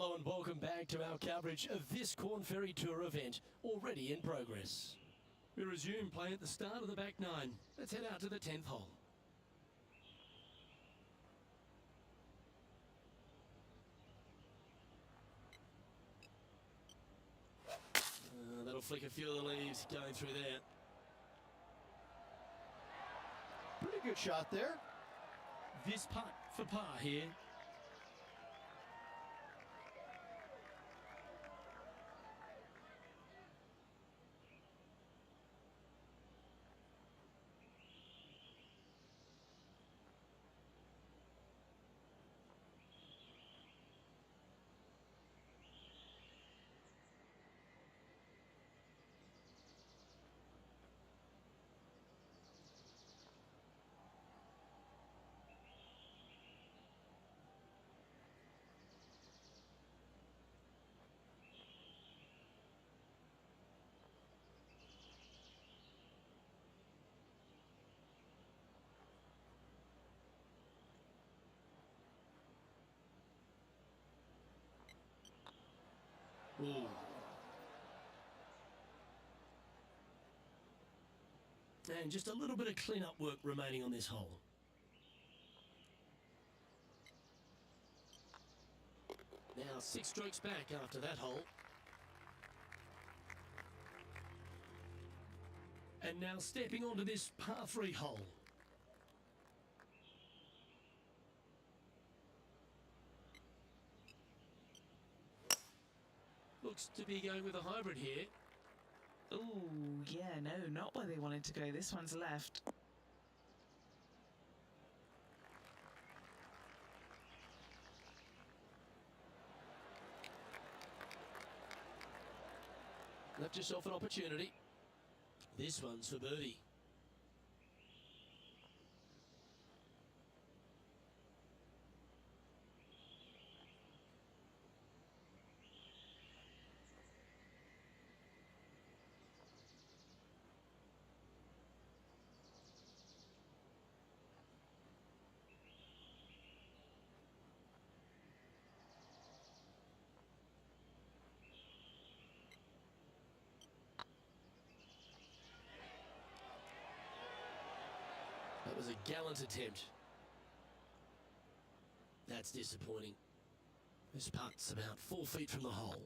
Hello and welcome back to our coverage of this Corn Ferry Tour event, already in progress. We resume play at the start of the back nine. Let's head out to the 10th hole. That'll flick a few of the leaves going through there. Pretty good shot there. This putt for par here. Ooh. And just a little bit of clean-up work remaining on this hole. Now 6 strokes back after that hole. And now stepping onto this par 3 hole. Looks to be going with a hybrid here. Ooh, yeah, no, not where they wanted to go. This one's left. Left yourself an opportunity. This one's for birdie. That was a gallant attempt. That's disappointing. This putt's about 4 feet from the hole.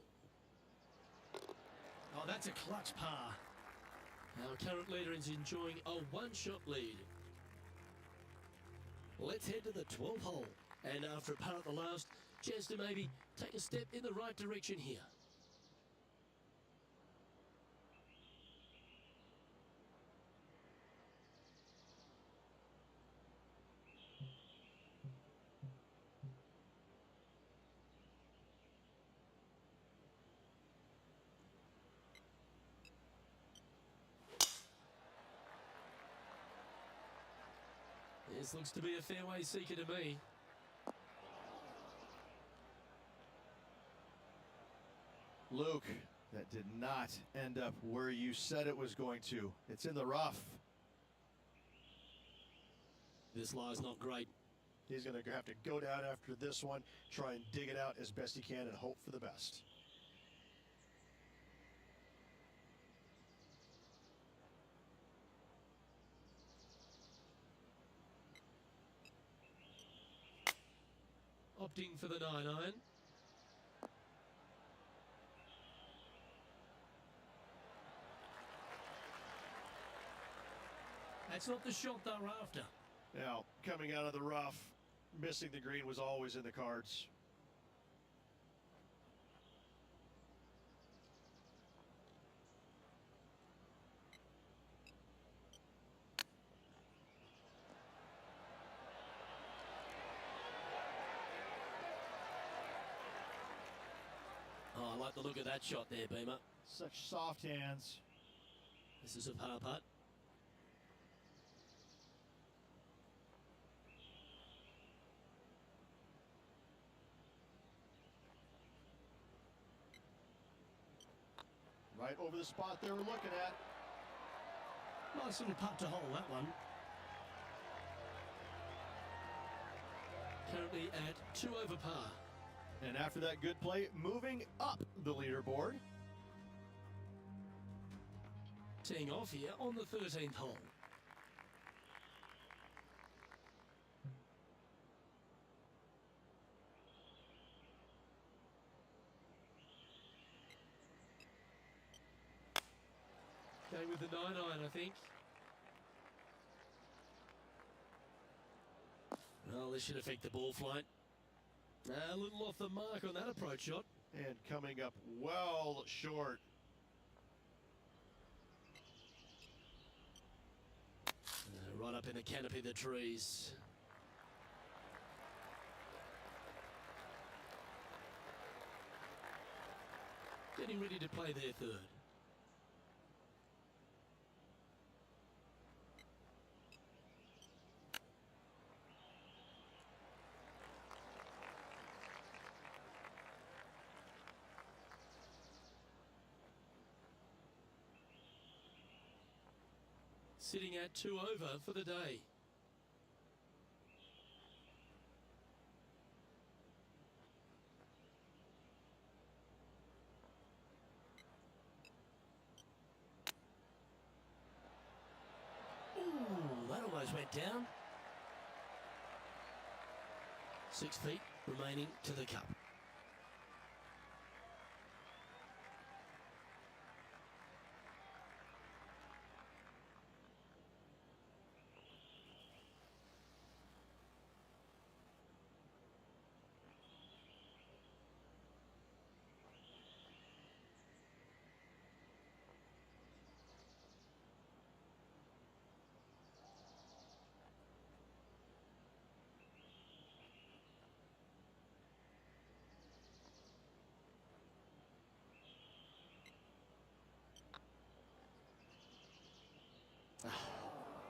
Oh, that's a clutch par. Our current leader is enjoying a one-shot lead. Let's head to the 12th hole. And after a par at the last, chance to maybe take a step in the right direction here. This looks to be a fairway seeker to me. Luke, that did not end up where you said it was going to. It's in the rough. This lie's not great. He's going to have to go down after this one, try and dig it out as best he can and hope for the best. Opting for the 9-iron. That's not the shot they're after. Now, coming out of the rough, missing the green was always in the cards. Oh, I like the look of that shot there, Beamer. Such soft hands. This is a par putt. Right over the spot they were looking at. Nice little putt to hole, that one. Currently at 2 over par. And after that good play, moving up the leaderboard. Teeing off here on the 13th hole. Going with the 9-iron, I think. Well, this should affect the ball flight. A little off the mark on that approach shot. And coming up well short. Right up in the canopy of the trees. Getting ready to play their third. Sitting at 2 over for the day. Ooh, that almost went down. 6 feet remaining to the cup.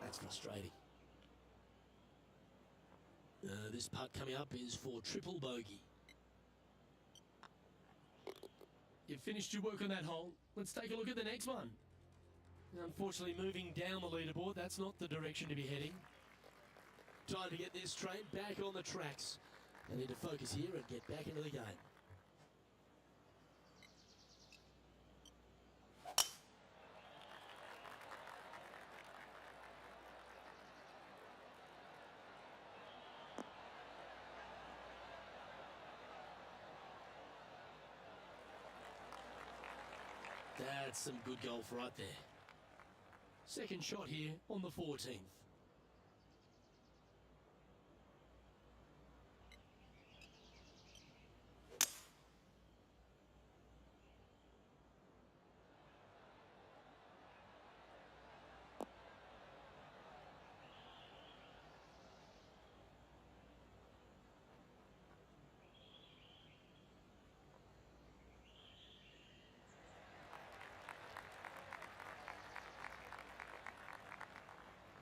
That's frustrating. This putt coming up is for triple bogey. You've finished your work on that hole. Let's take a look at the next one. Unfortunately, moving down the leaderboard, that's not the direction to be heading. Time to get this train back on the tracks. They need to focus here and get back into the game. That's some good golf right there. Second shot here on the 14th.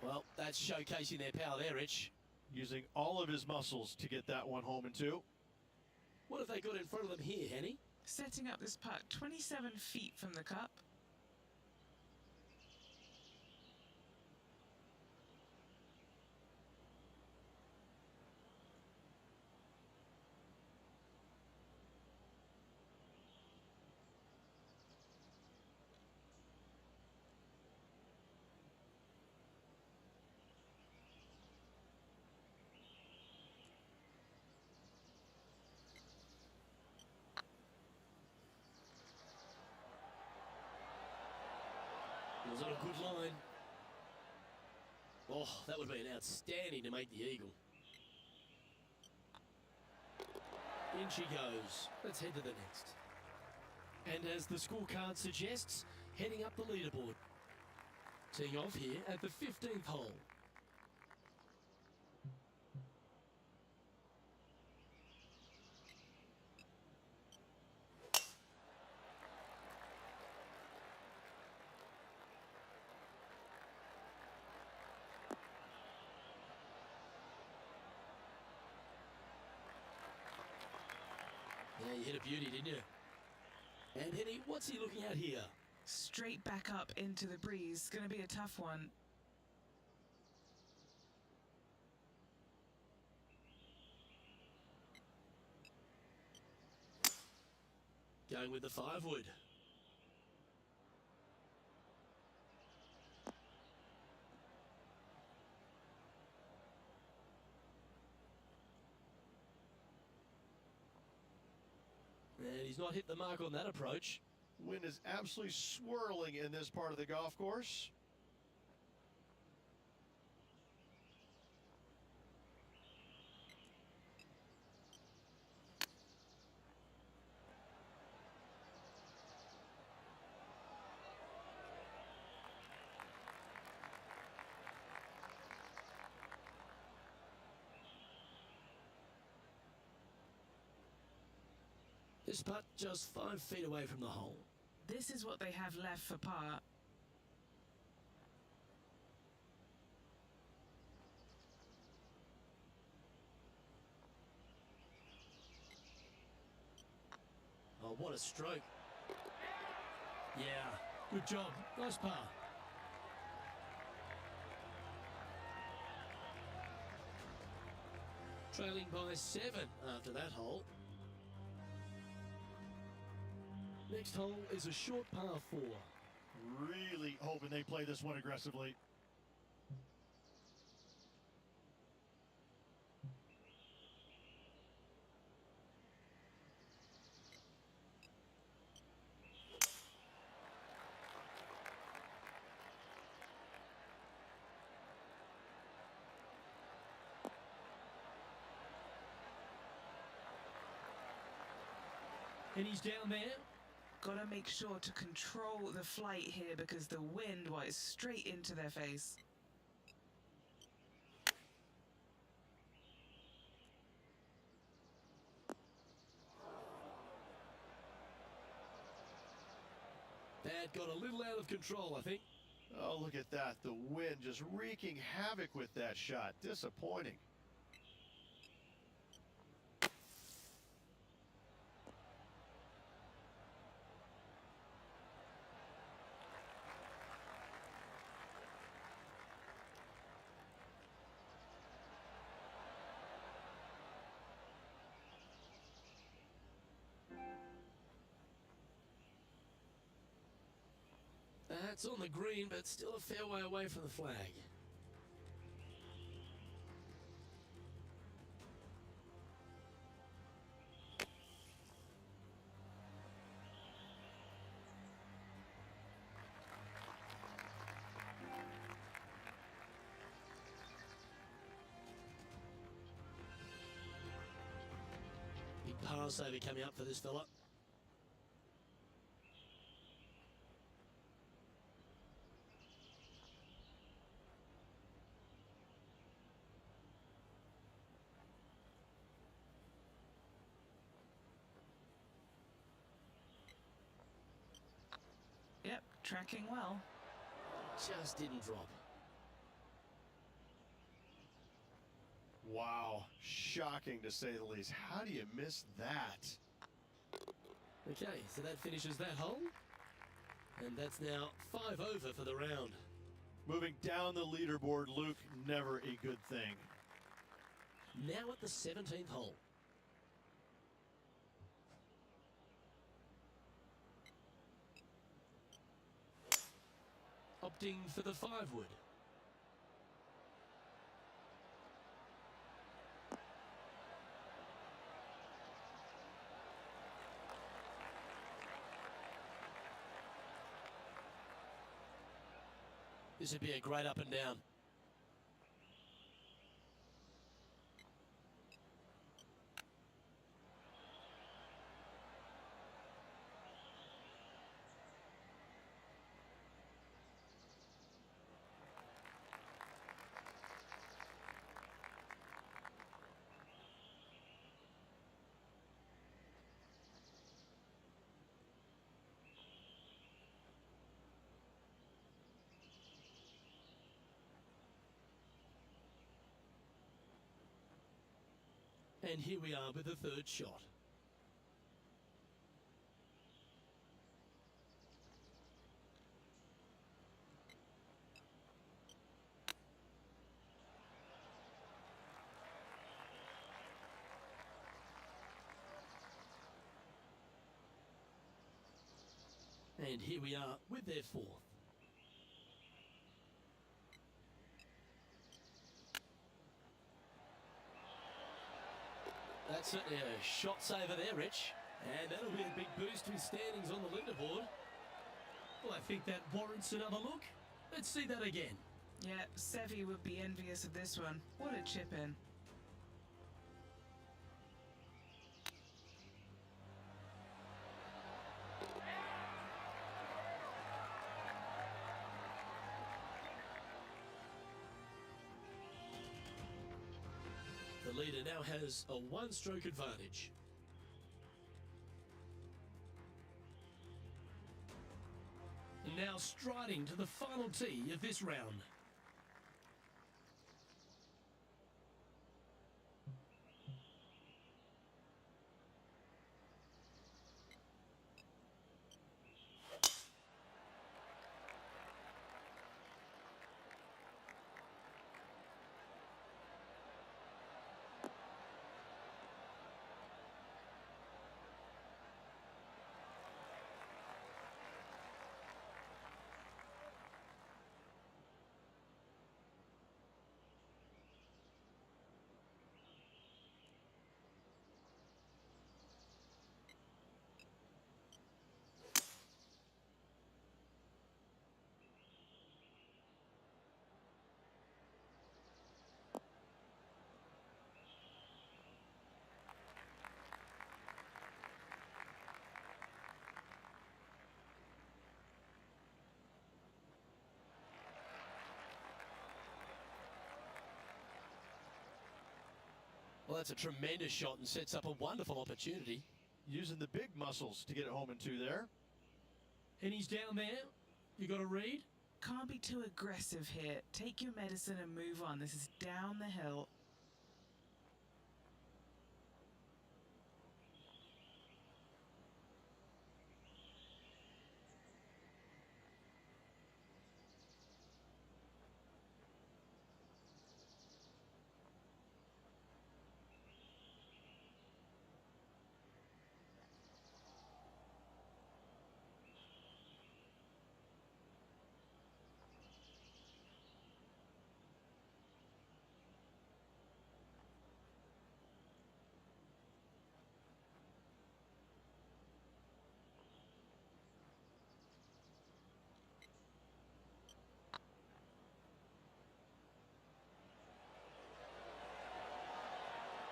Well, that's showcasing their power there, Rich. Using all of his muscles to get that one home in 2. What have they got in front of them here, Henny? Setting up this putt 27 feet from the cup. Was on a good line. Oh, that would have been outstanding to make the eagle. In she goes. Let's head to the next. And as the scorecard suggests, heading up the leaderboard. Teeing off here at the 15th hole. Yeah, you hit a beauty, didn't you? And Henny, what's he looking at here? Straight back up into the breeze. Going to be a tough one. Going with the 5-wood. And he's not hit the mark on that approach. Wind is absolutely swirling in this part of the golf course. This putt just 5 feet away from the hole. This is what they have left for par. Oh, what a stroke. Yeah, good job. Nice par. Trailing by 7 after that hole. Next hole is a short par 4. Really hoping they play this one aggressively. And he's down there. Gotta make sure to control the flight here because the wind was straight into their face. That got a little out of control, I think. Oh, look at that. The wind just wreaking havoc with that shot. Disappointing. That's on the green, but still a fair way away from the flag. Big par saver coming up for this fella. Yep, tracking well. Just didn't drop. Wow. Shocking to say the least. How do you miss that? Okay, so that finishes that hole. And that's now 5 over for the round. Moving down the leaderboard, Luke, never a good thing. Now at the 17th hole. Opting for the 5-wood. This would be a great up and down. And here we are with the 3rd shot. And here we are with their fourth. That's certainly a shot saver there, Rich. And that'll be a big boost to his standings on the leaderboard. Well, I think that warrants another look. Let's see that again. Yeah, Seve would be envious of this one. What a chip in. The leader now has a one-stroke advantage. Now striding to the final tee of this round. Well, that's a tremendous shot and sets up a wonderful opportunity. Using the big muscles to get it home in two there. And he's down there. You got to read. Can't be too aggressive here. Take your medicine and move on. This is down the hill.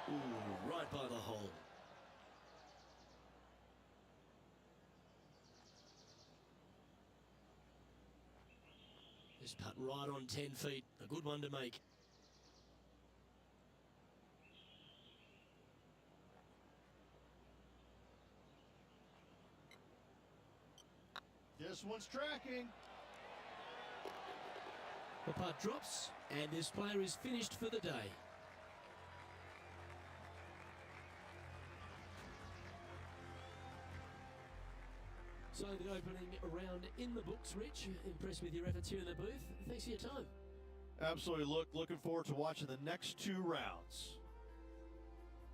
Ooh, right by the hole. This putt right on 10 feet. A good one to make. This one's tracking. The putt drops, and this player is finished for the day. So the opening round in the books, Rich. Impressed with your efforts here in the booth. Thanks for your time. Absolutely. Looking forward to watching the next two rounds.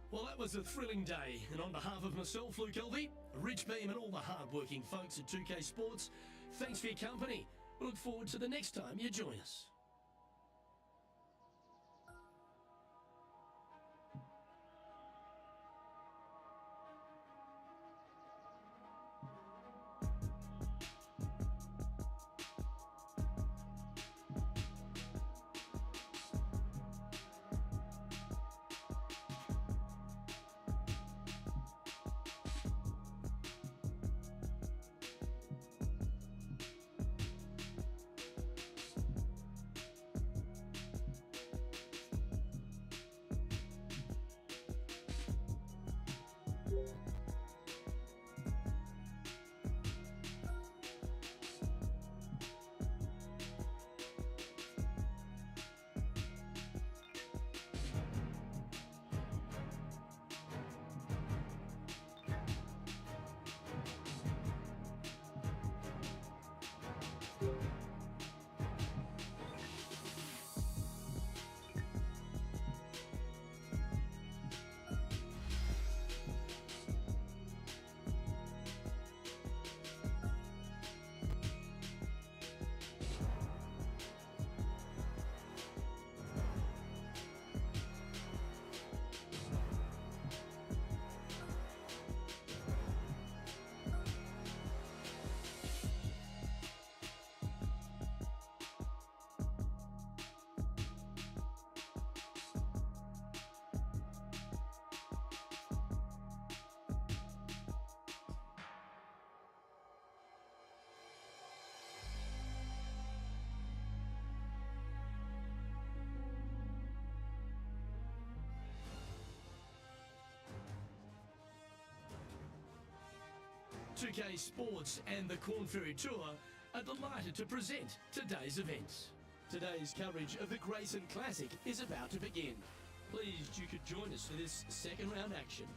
Well, that was a thrilling day. And on behalf of myself, Luke Elvey, Rich Beam and all the hard-working folks at 2K Sports, thanks for your company. We look forward to the next time you join us. 2K Sports and the Corn Ferry Tour are delighted to present today's events. Today's coverage of the Grayson Classic is about to begin. Pleased you could join us for this second round action.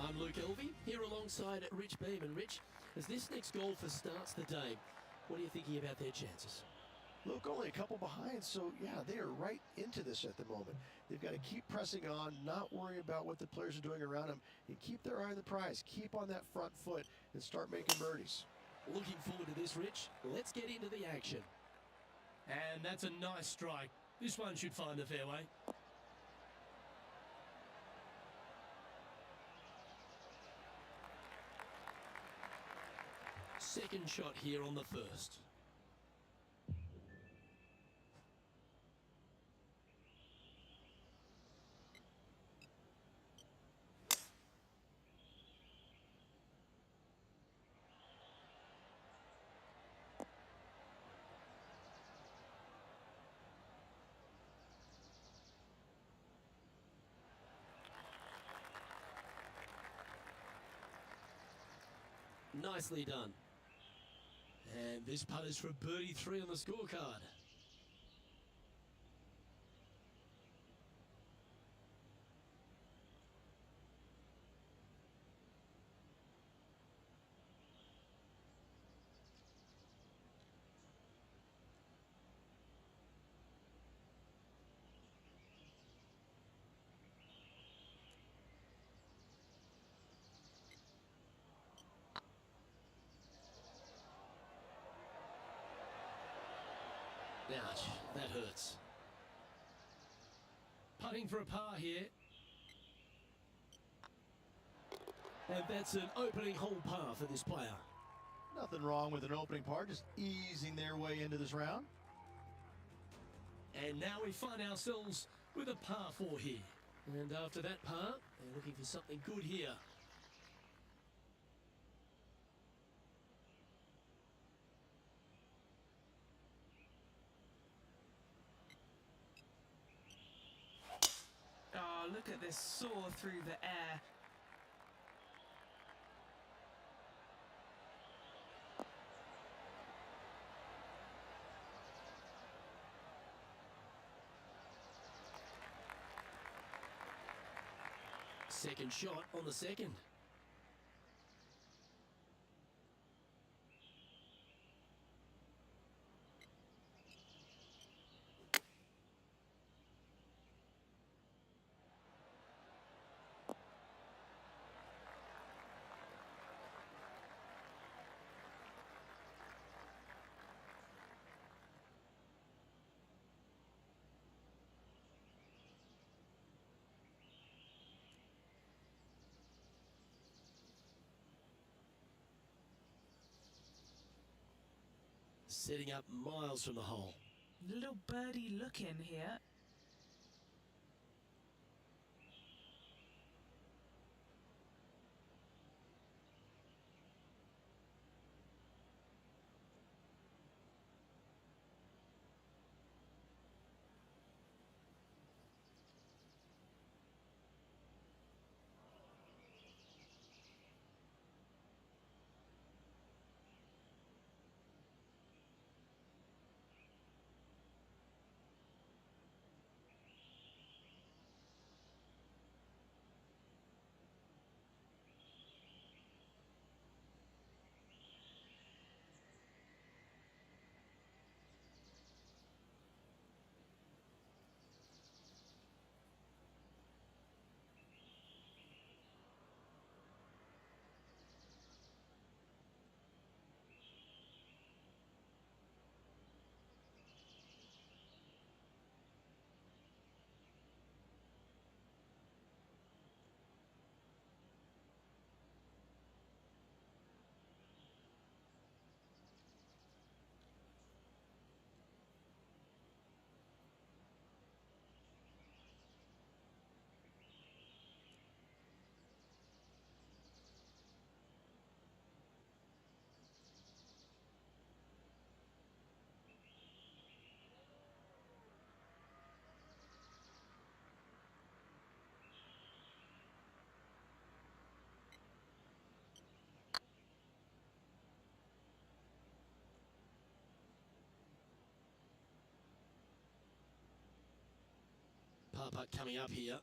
I'm Luke Elvey, here alongside Rich Beam. Rich, as this next golfer starts the day, what are you thinking about their chances? Luke, only a couple behind, so yeah, they are right into this at the moment. They've got to keep pressing on, not worry about what the players are doing around them, and keep their eye on the prize. Keep on that front foot and start making birdies. Looking forward to this, Rich. Let's get into the action. And that's a nice strike. This one should find the fairway. Second shot here on the first. Nicely done. And this putt is for birdie 3 on the scorecard. Ouch, that hurts. Putting for a par here. And that's an opening hole par for this player. Nothing wrong with an opening par, just easing their way into this round. And now we find ourselves with a par 4 here. And after that par, they're looking for something good here. Oh, look at this soar through the air. Second shot on the second. Setting up miles from the hole. Little birdie look in here. par putt coming up here.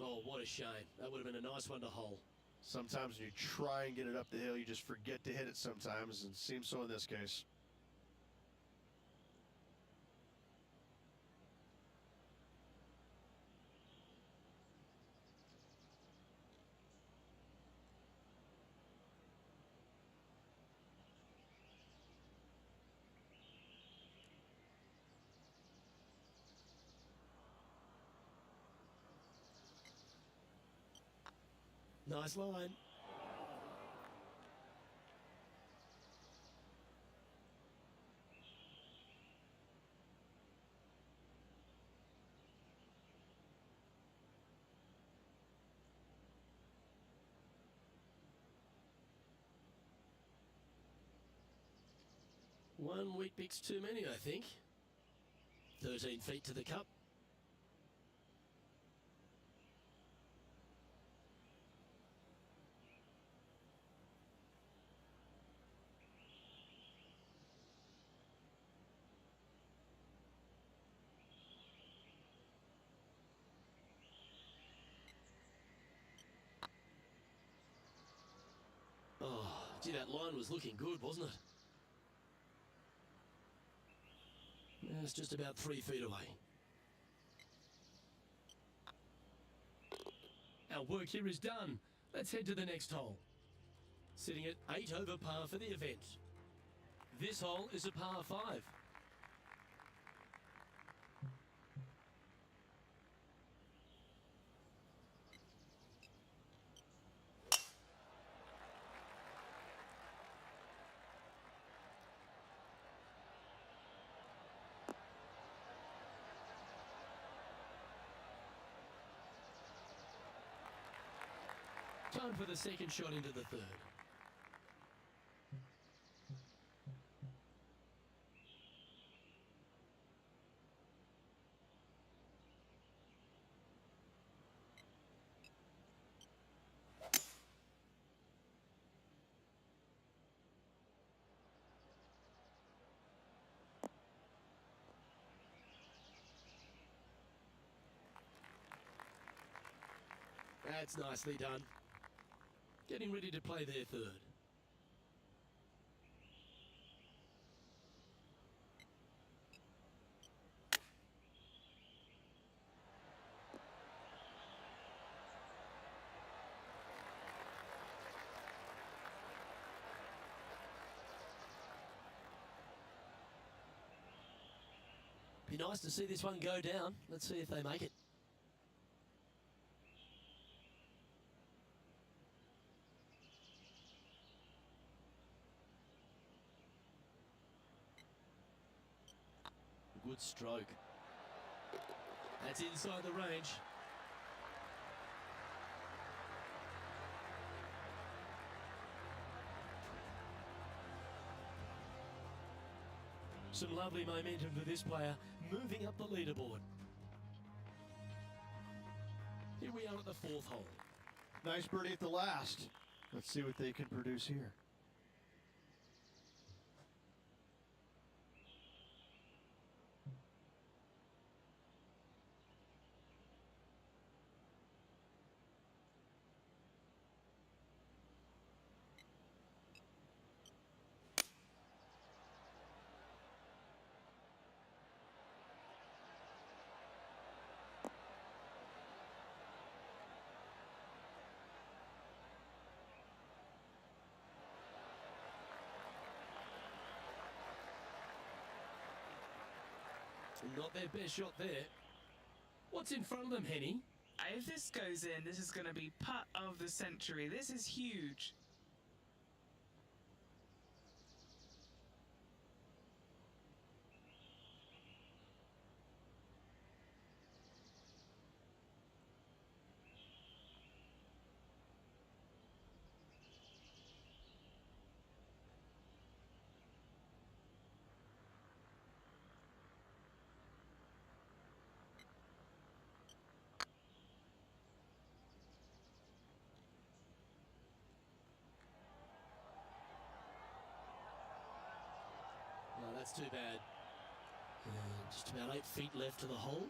Oh, what a shame. That would have been a nice one to hole. Sometimes when you try and get it up the hill, you just forget to hit it sometimes, and it seems so in this case. Nice line. One wheat bix too many, I think. 13 feet to the cup. Oh, gee, that line was looking good, wasn't it? Yeah, it's just about 3 feet away. Our work here is done. Let's head to the next hole. Sitting at 8 over par for the event. This hole is a par 5. Time for the second shot into the third. That's nicely done. Getting ready to play their third. Be nice to see this one go down. Let's see if they make it. Good stroke. That's inside the range. Some lovely momentum for this player, moving up the leaderboard. Here we are at the fourth hole. Nice birdie at the last. Let's see what they can produce here. Not their best shot there. What's in front of them, Henny? If this goes in, this is going to be putt of the century. This is huge. that's too bad. Just about 8 feet left to the hole.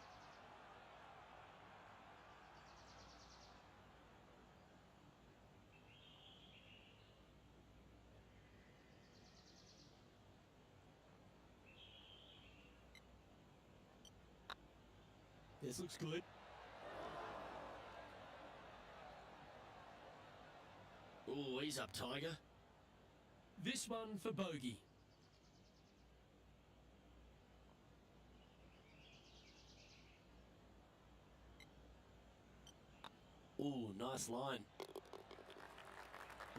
This looks good. Oh, he's up, Tiger. This one for bogey. Oh, nice line.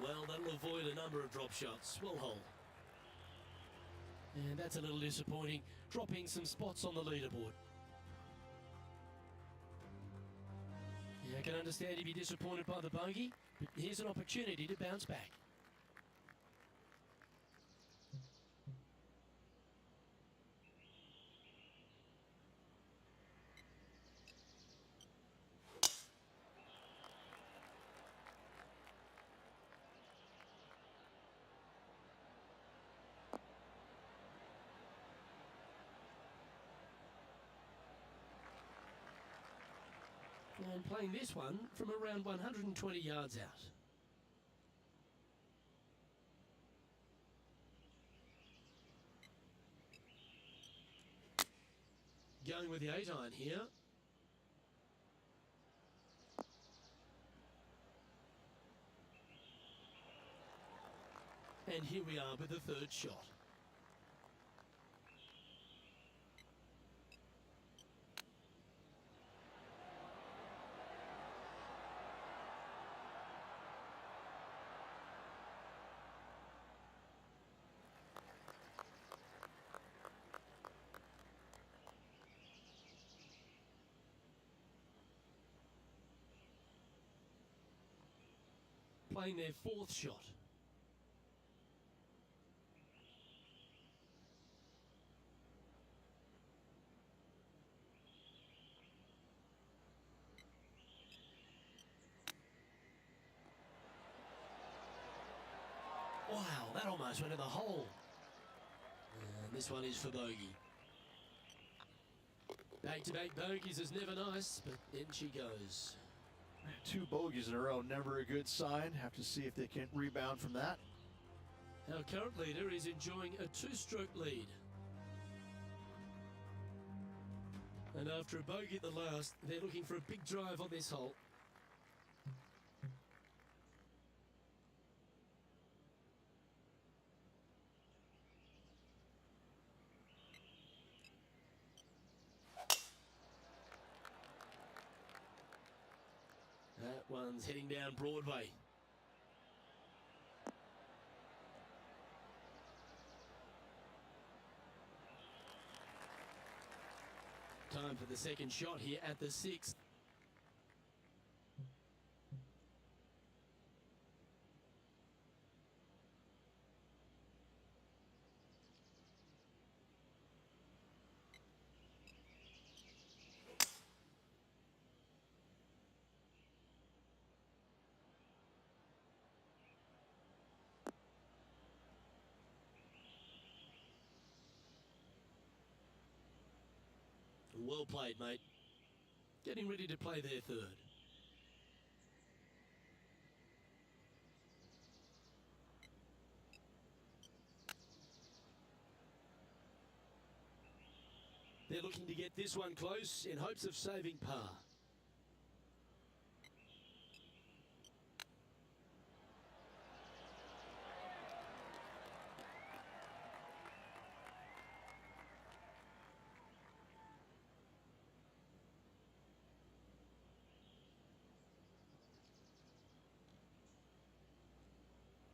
Well, that'll avoid a number of drop shots. Well hole. And that's a little disappointing, dropping some spots on the leaderboard. Yeah, I can understand you'd be disappointed by the bogey, but here's an opportunity to bounce back. And playing this one from around 120 yards out. Going with the 8-iron here. And here we are with the third shot. Playing their fourth shot. Wow, that almost went in the hole. And this one is for bogey. Back-to-back bogeys is never nice, but in she goes. 2 bogeys in a row, never a good sign. Have to see if they can rebound from that. Our current leader is enjoying a 2-stroke lead. And after a bogey at the last, they're looking for a big drive on this hole. That one's heading down Broadway. Time for the second shot here at the 6th. Well played, mate. Getting ready to play their third. They're looking to get this one close in hopes of saving par.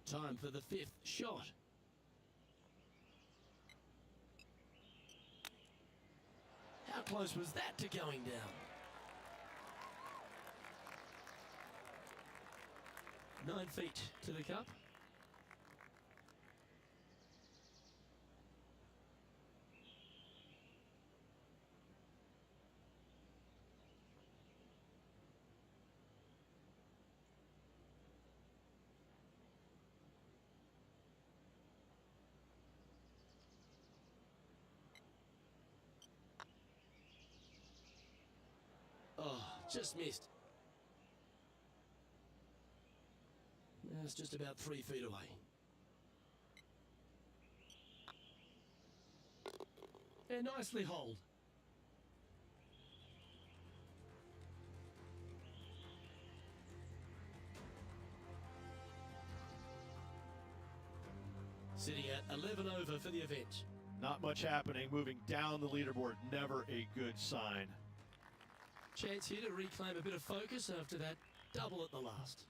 Time for the 5th shot. How close was that to going down? 9 feet to the cup. Just missed. That's just about 3 feet away. And nicely holed. Sitting at 11 over for the event. Not much happening. Moving down the leaderboard, never a good sign. Chance here to reclaim a bit of focus after that double at the last.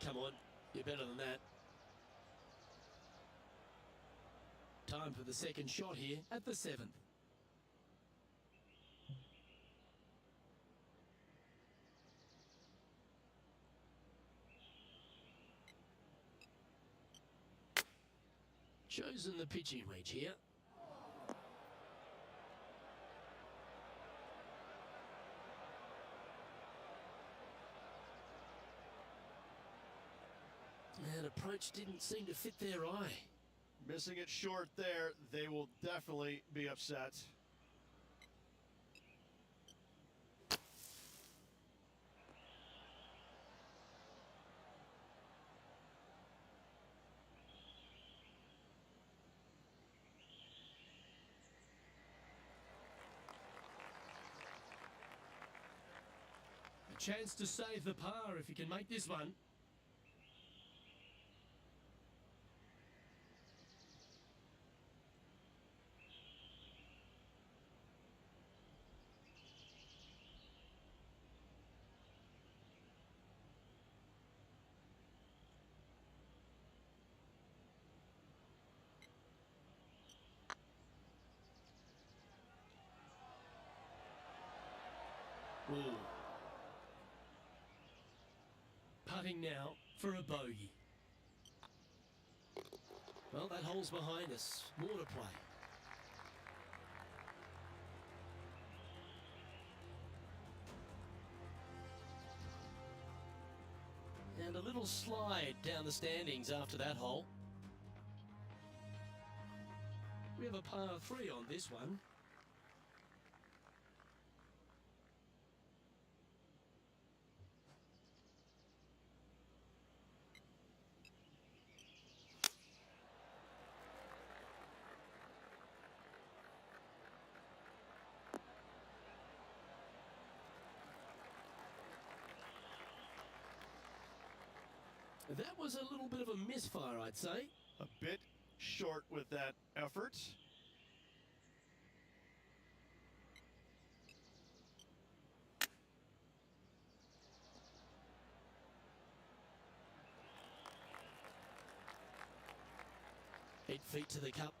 Come on, you're better than that. Time for the second shot here at the 7th. Chosen the pitching wedge here. And approach didn't seem to fit their eye. Missing it short there, they will definitely be upset. A chance to save the par if you can make this one. Ooh. Putting now for a bogey. Well, that hole's behind us. More to play. And a little slide down the standings after that hole. We have a par 3 on this one. That was a little bit of a misfire, I'd say. A bit short with that effort. Eight feet to the cup.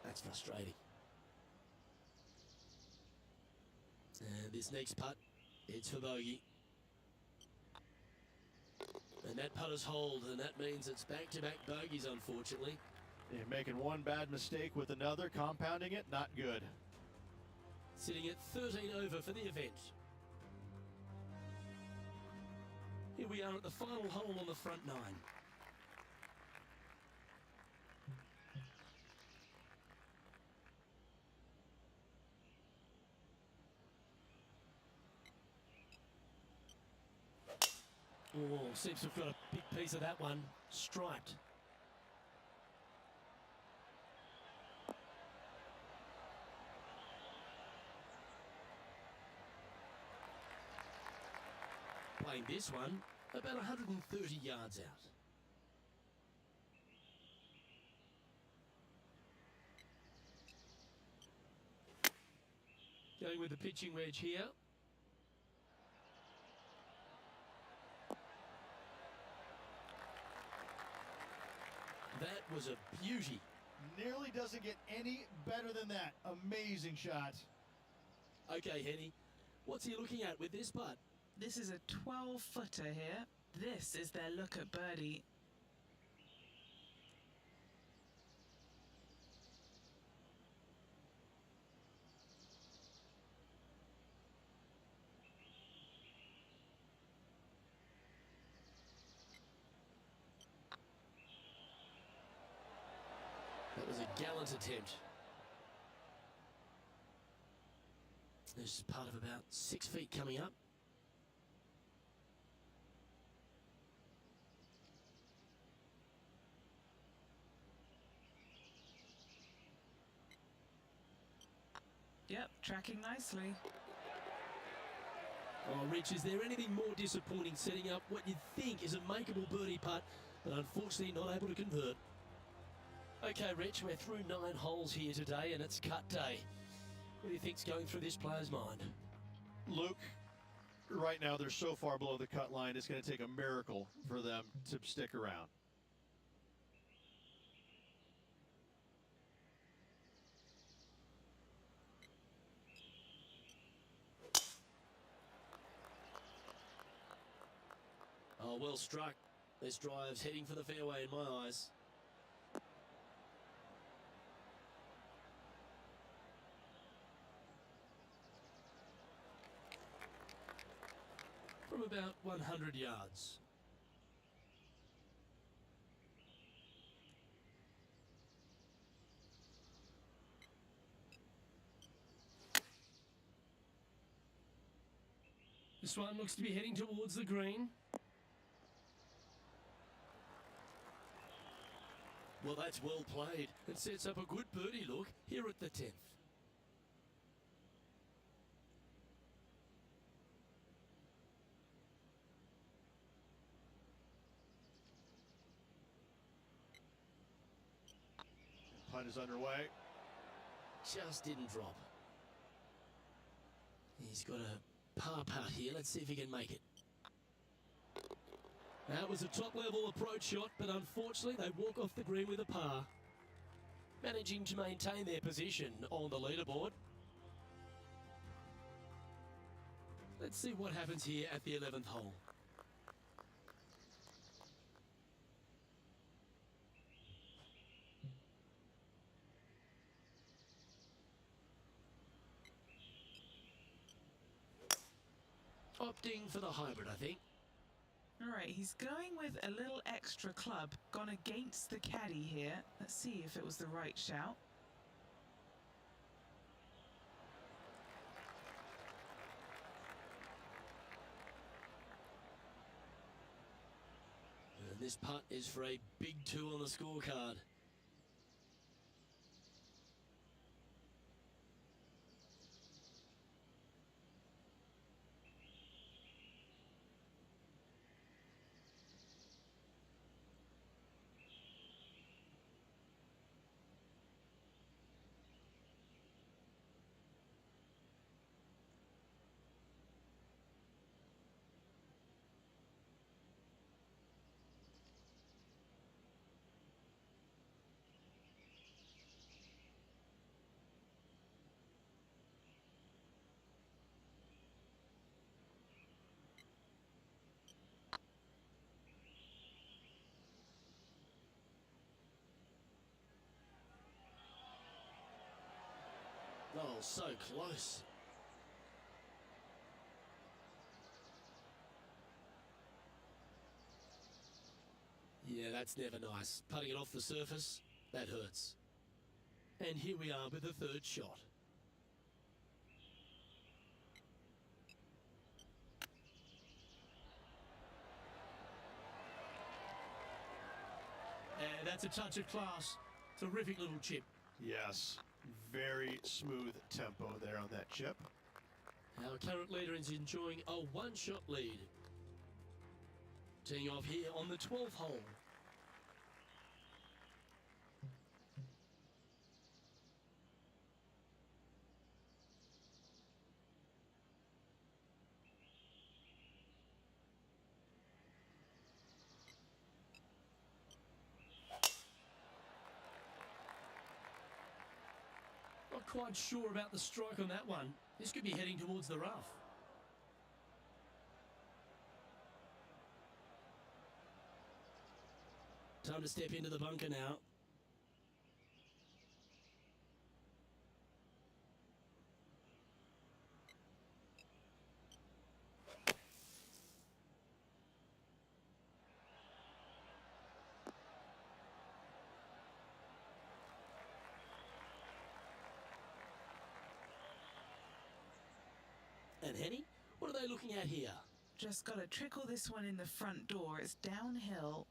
That's frustrating. And this next putt, it's for bogey. And that putter's hold, and that means it's back-to-back bogeys, unfortunately. They're making one bad mistake with another, compounding it, not good. Sitting at 13 over for the event. Here we are at the final hole on the front 9. Oh, seems to have got a big piece of that one. Striped. Playing this one about 130 yards out. Going with the pitching wedge here. That was a beauty. Nearly doesn't get any better than that. Amazing shot. Okay, Henny, what's he looking at with this putt? This is a 12-footer here. This is their look at birdie. That was a gallant attempt. There's part of about 6 feet coming up. Yep, tracking nicely. Oh, Rich, is there anything more disappointing setting up what you think is a makeable birdie putt, but unfortunately not able to convert? Okay, Rich, we're through 9 holes here today, and it's cut day. What do you think's going through this player's mind? Luke, right now they're so far below the cut line, it's going to take a miracle for them to stick around. Oh, well struck. This drive's heading for the fairway in my eyes. From about 100 yards. This one looks to be heading towards the green. Well, that's well played. It sets up a good birdie look here at the 10th. Putt is underway. Just didn't drop. He's got a par putt here. Let's see if he can make it. That was a top-level approach shot, but unfortunately they walk off the green with a par. Managing to maintain their position on the leaderboard. Let's see what happens here at the 11th hole. Opting for the hybrid, I think. All right, he's going with a little extra club. Gone against the caddy here. Let's see if it was the right shout. And this putt is for a big 2 on the scorecard. Oh, so close. Yeah, that's never nice. Putting it off the surface, that hurts. And here we are with the 3rd shot. And that's a touch of class. Terrific little chip. Yes, very smooth tempo there on that chip. Our current leader is enjoying a 1-shot lead. Teeing off here on the 12th hole. quite sure about the strike on that one. This could be heading towards the rough. Time to step into the bunker now. And Henny, what are they looking at here? Just got to trickle this one in the front door. It's downhill.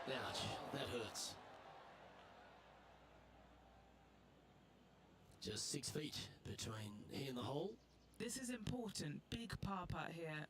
Ouch, that hurts. Just 6 feet between he and the hole. This is important. Big par putt here.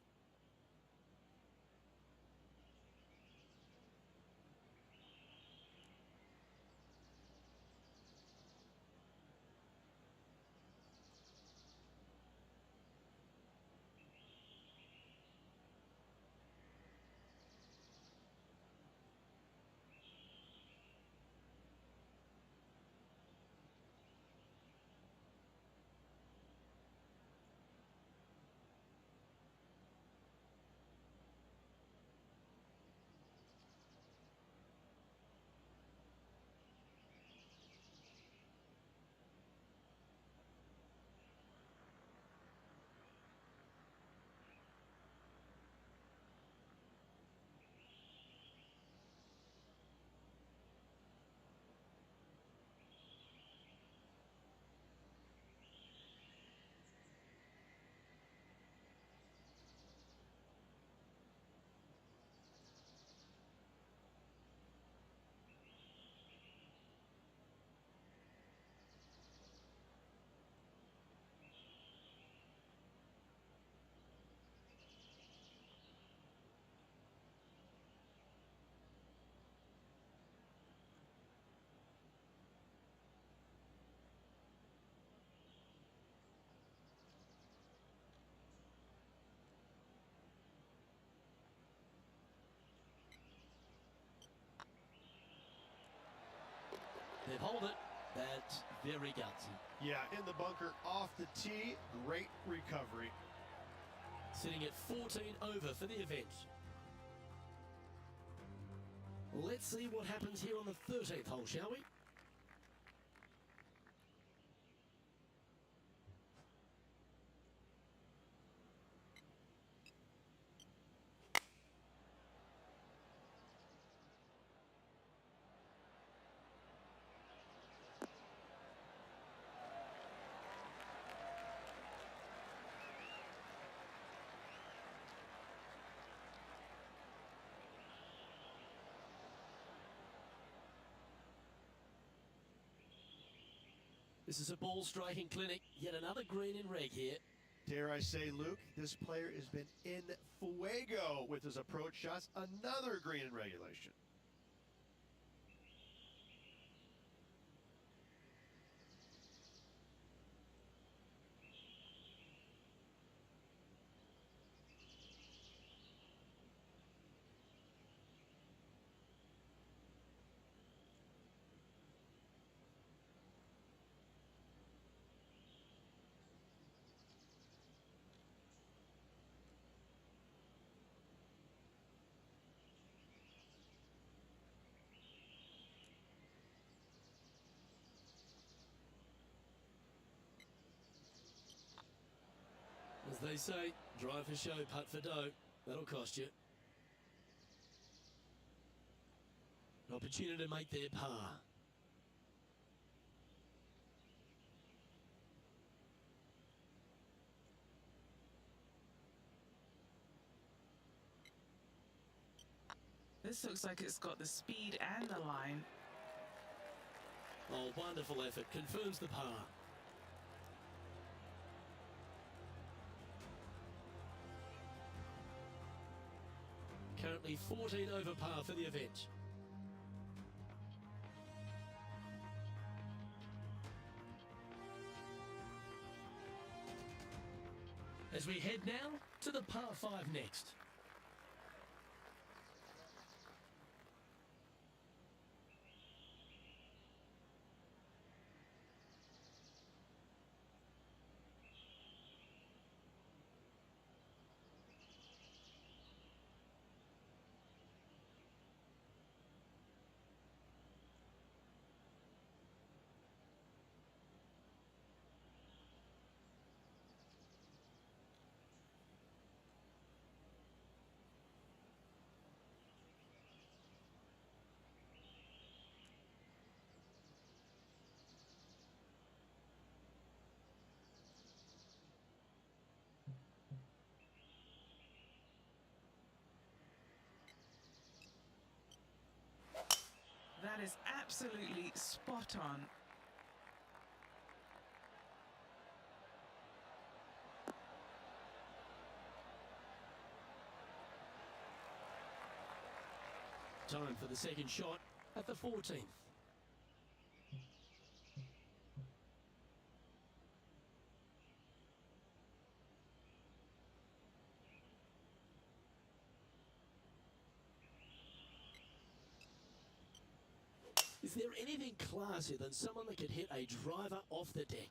They've held it. That's very gutsy. Yeah, in the bunker, off the tee, great recovery. Sitting at 14 over for the event. Let's see what happens here on the 13th hole, shall we? This is a ball striking clinic. Yet another green in reg here. Dare I say, Luke, this player has been in fuego with his approach shots. Another green in regulation. As they say, drive for show, putt for dough. That'll cost you. An opportunity to make their par. This looks like it's got the speed and the line. Oh, wonderful effort. Confirms the par. Currently 14 over par for the event. As we head now to the par 5 next. That is absolutely spot on. Time for the second shot at the 14th. Is there anything classier than someone that could hit a driver off the deck?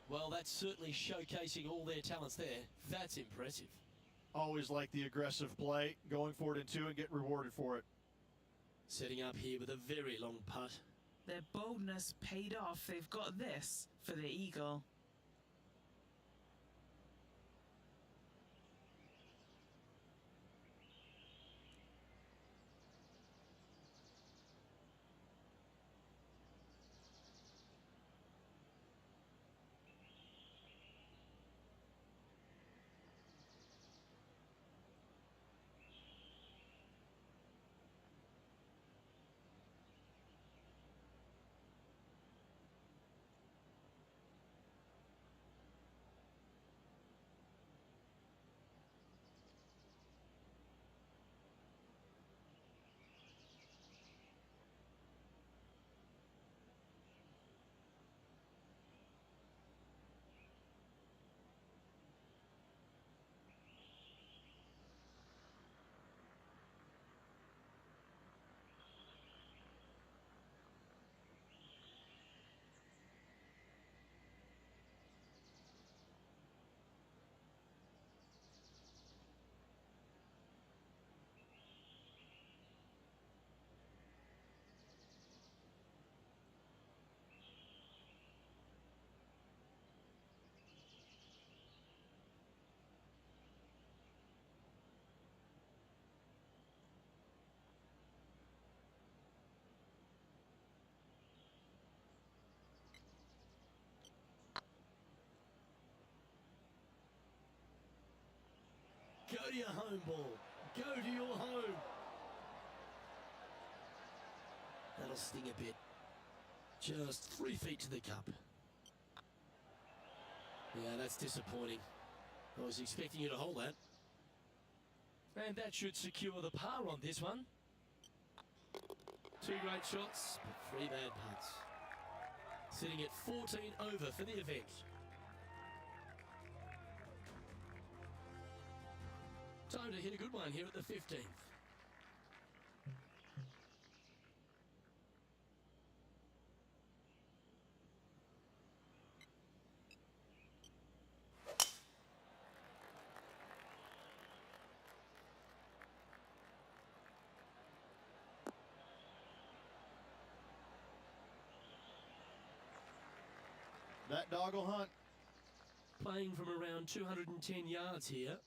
Well, that's certainly showcasing all their talents there. That's impressive. Always like the aggressive play, going for it in two and getting rewarded for it. Setting up here with a very long putt. Their boldness paid off. They've got this for the eagle. Go to your home ball. Go to your home. That'll sting a bit. Just 3 feet to the cup. Yeah, that's disappointing. I was expecting you to hold that. And that should secure the par on this one. 2 great shots, but 3 bad putts. Sitting at 14 over for the event. Time to hit a good one here at the 15th. That dog will hunt. Playing from around 210 yards here.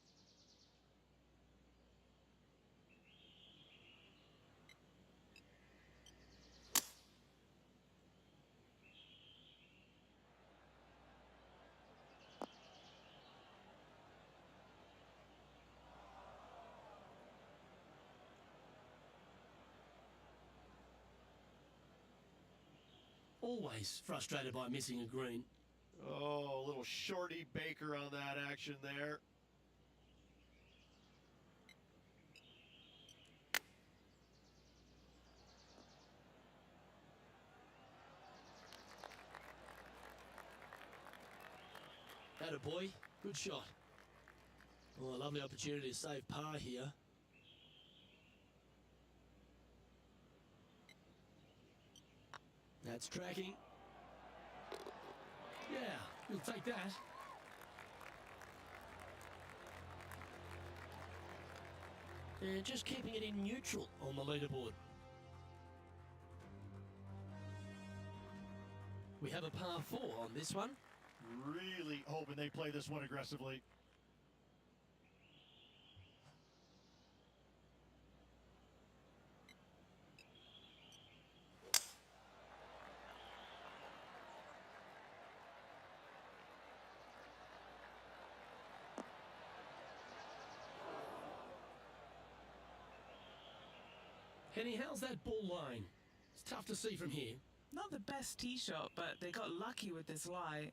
Always frustrated by missing a green. Oh, a little shorty Baker on that action there. Atta boy, good shot. Oh, a lovely opportunity to save par here. That's tracking. Yeah, you'll take that. And just keeping it in neutral on the leaderboard. We have a par 4 on this one. Really hoping they play this one aggressively. Henny, how's that ball line? It's tough to see from here. Not the best tee shot, but they got lucky with this lie.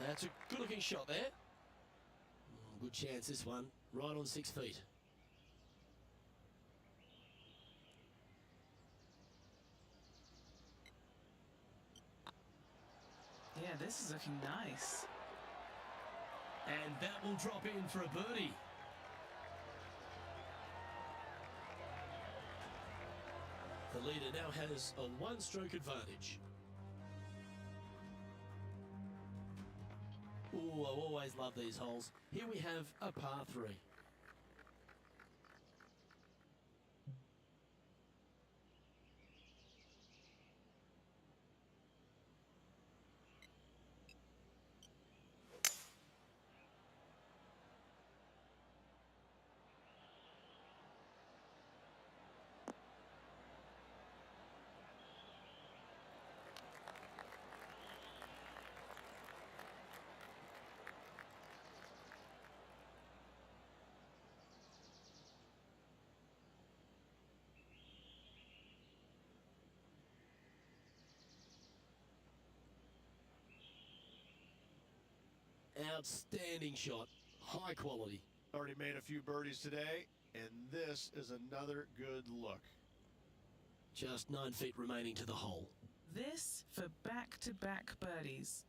That's a good-looking shot there. Good chance, this one. Right on 6 feet. Yeah, this is looking nice. And that will drop in for a birdie. The leader now has a 1-stroke advantage. Ooh, I always love these holes. Here we have a par 3. Outstanding shot. High quality. Already made a few birdies today, and this is another good look. Just 9 feet remaining to the hole. This for back-to-back birdies.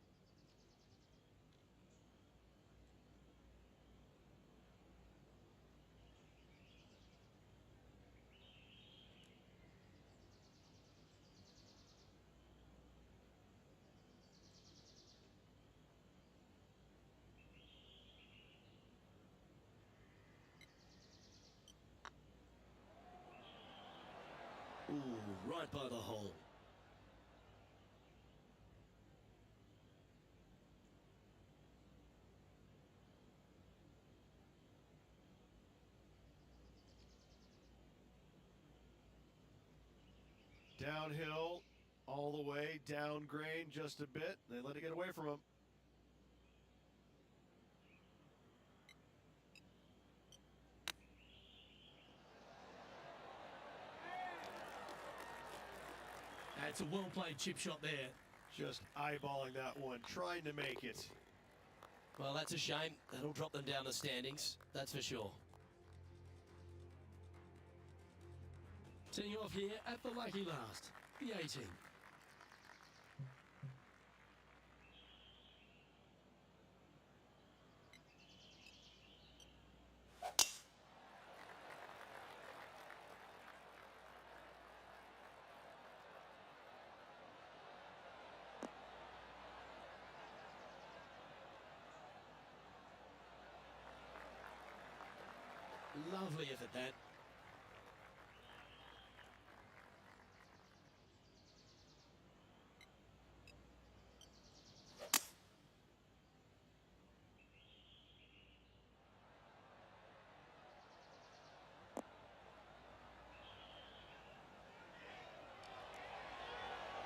Ooh, right by the hole. Downhill, all the way, down grain just a bit. They let it get away from him. That's a well-played chip shot there. Just eyeballing that one, trying to make it. Well, that's a shame. That'll drop them down the standings, that's for sure. Teeing off here at the lucky last, the 18. Lovely effort, that.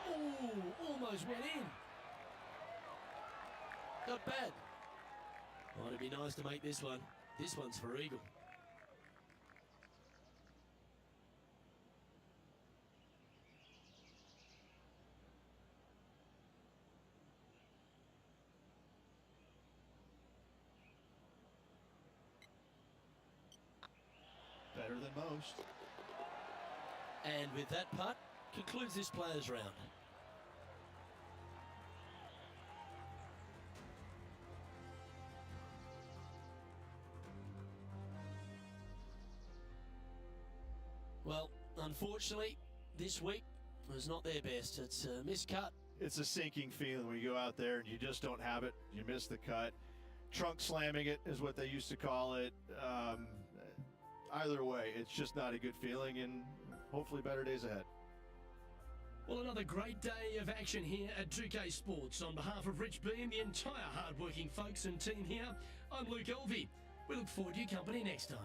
Ooh, almost went in. Not bad. Oh, it'd be nice to make this one. This one's for eagle. Better than most. And with that putt, concludes this players' round. Well, unfortunately, this week was not their best. It's a miscut. It's a sinking feeling when you go out there and you just don't have it. You miss the cut. Trunk slamming it is what they used to call it. Either way, it's just not a good feeling, and hopefully better days ahead. Well, another great day of action here at 2K Sports. On behalf of Rich B and the entire hard-working folks and team here, I'm Luke Elvey. We look forward to your company next time.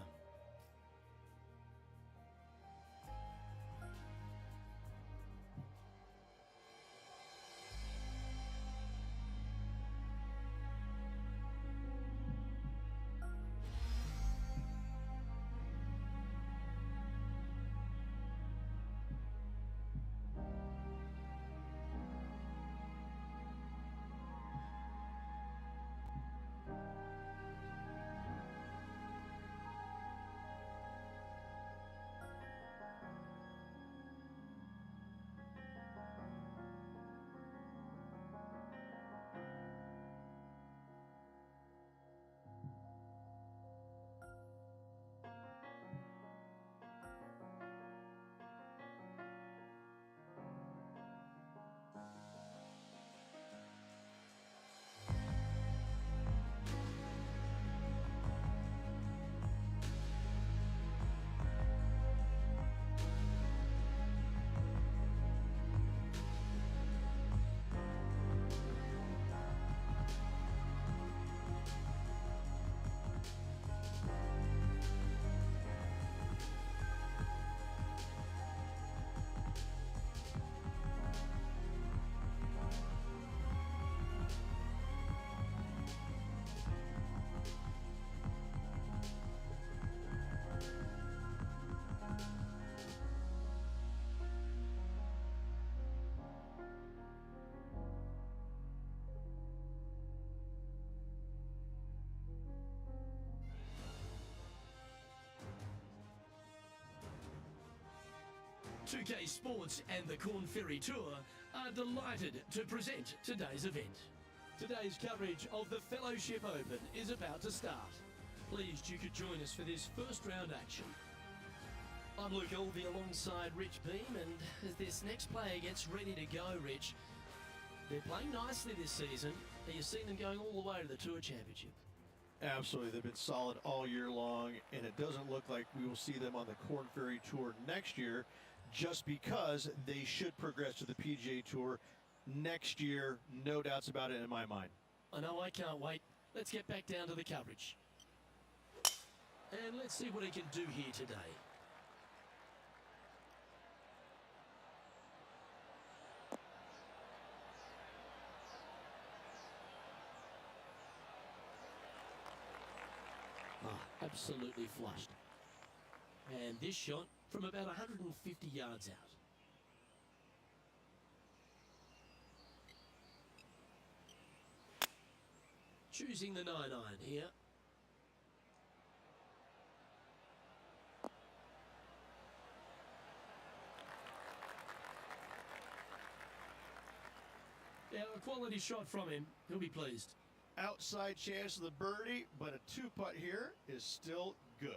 .2K Sports and the Corn Ferry Tour are delighted to present today's event. Today's coverage of the Fellowship Open is about to start. Pleased you could join us for this first round action. I'm Luke Elvey alongside Rich Beam, and as this next player gets ready to go, Rich, they're playing nicely this season. You've seen them going all the way to the Tour Championship. Absolutely, they've been solid all year long, and it doesn't look like we will see them on the Corn Ferry Tour next year, just because they should progress to the PGA Tour next year. No doubts about it in my mind. I know, I can't wait. Let's get back down to the coverage. And let's see what he can do here today. absolutely flushed. And this shot from about 150 yards out. Choosing the 9-iron here. Yeah, a quality shot from him. He'll be pleased. Outside chance of the birdie, but a two-putt here is still good.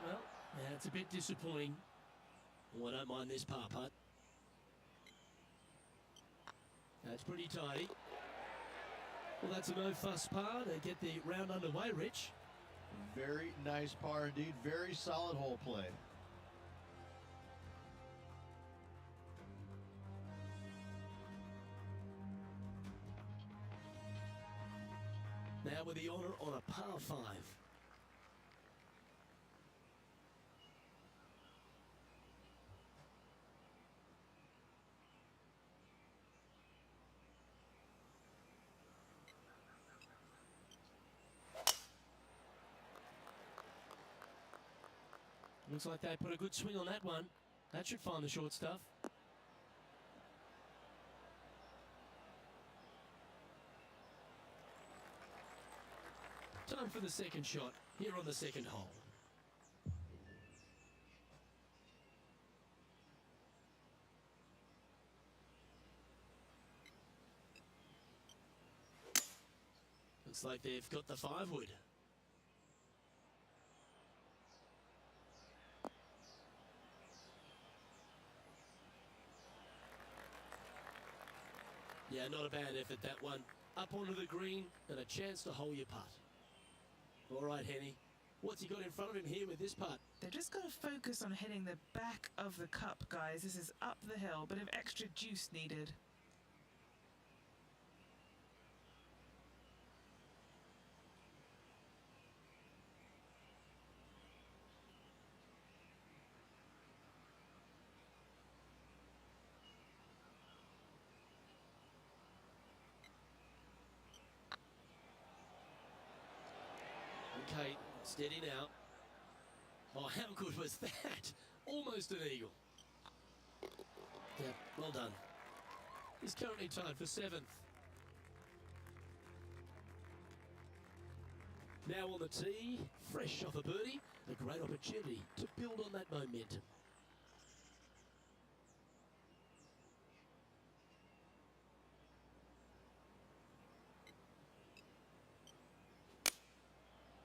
Well, that's a bit disappointing. Oh, I don't mind this par putt. That's pretty tidy. Well, that's a no-fuss par to get the round underway, Rich. Very nice par indeed. Very solid hole play. Now with the honour on a par 5. Looks like they put a good swing on that one. That should find the short stuff. Time for the second shot here on the second hole. Looks like they've got the 5-wood. Yeah, not a bad effort, that one. Up onto the green and a chance to hole your putt. All right, Henny. What's he got in front of him here with this putt? They've just got to focus on hitting the back of the cup, guys. This is up the hill, bit of extra juice needed. Okay, steady now. Oh, how good was that? Almost an eagle. Yeah, well done. He's currently tied for 7th. Now on the tee, fresh off a birdie, a great opportunity to build on that momentum.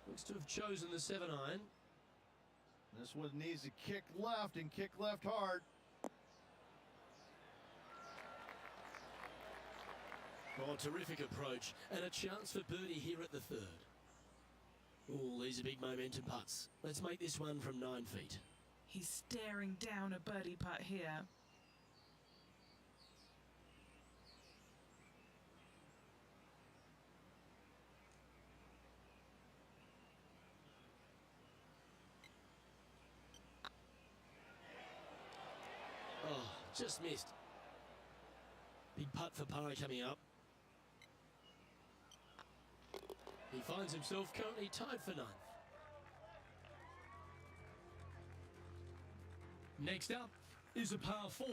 Looks to have chosen the 7-iron. This one needs to kick left and kick left hard. Oh, terrific approach and a chance for birdie here at the 3rd. Oh, these are big momentum putts. Let's make this one from 9 feet. He's staring down a birdie putt here. Oh, just missed. Big putt for Parra coming up. He finds himself currently tied for 9th. Next up is a par 4.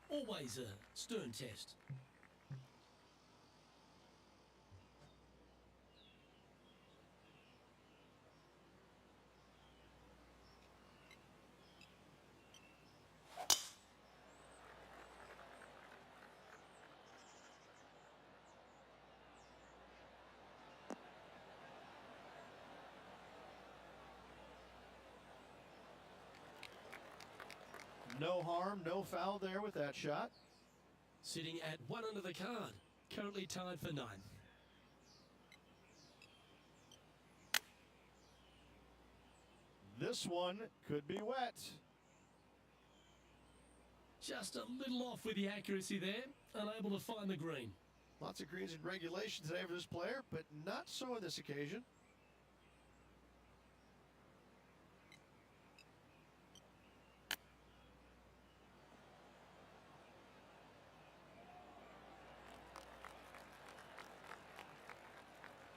Always a stern test. No harm, no foul there with that shot. Sitting at 1 under the card. Currently tied for 9th. This one could be wet. Just a little off with the accuracy there. Unable to find the green. Lots of greens in regulation today for this player, but not so on this occasion.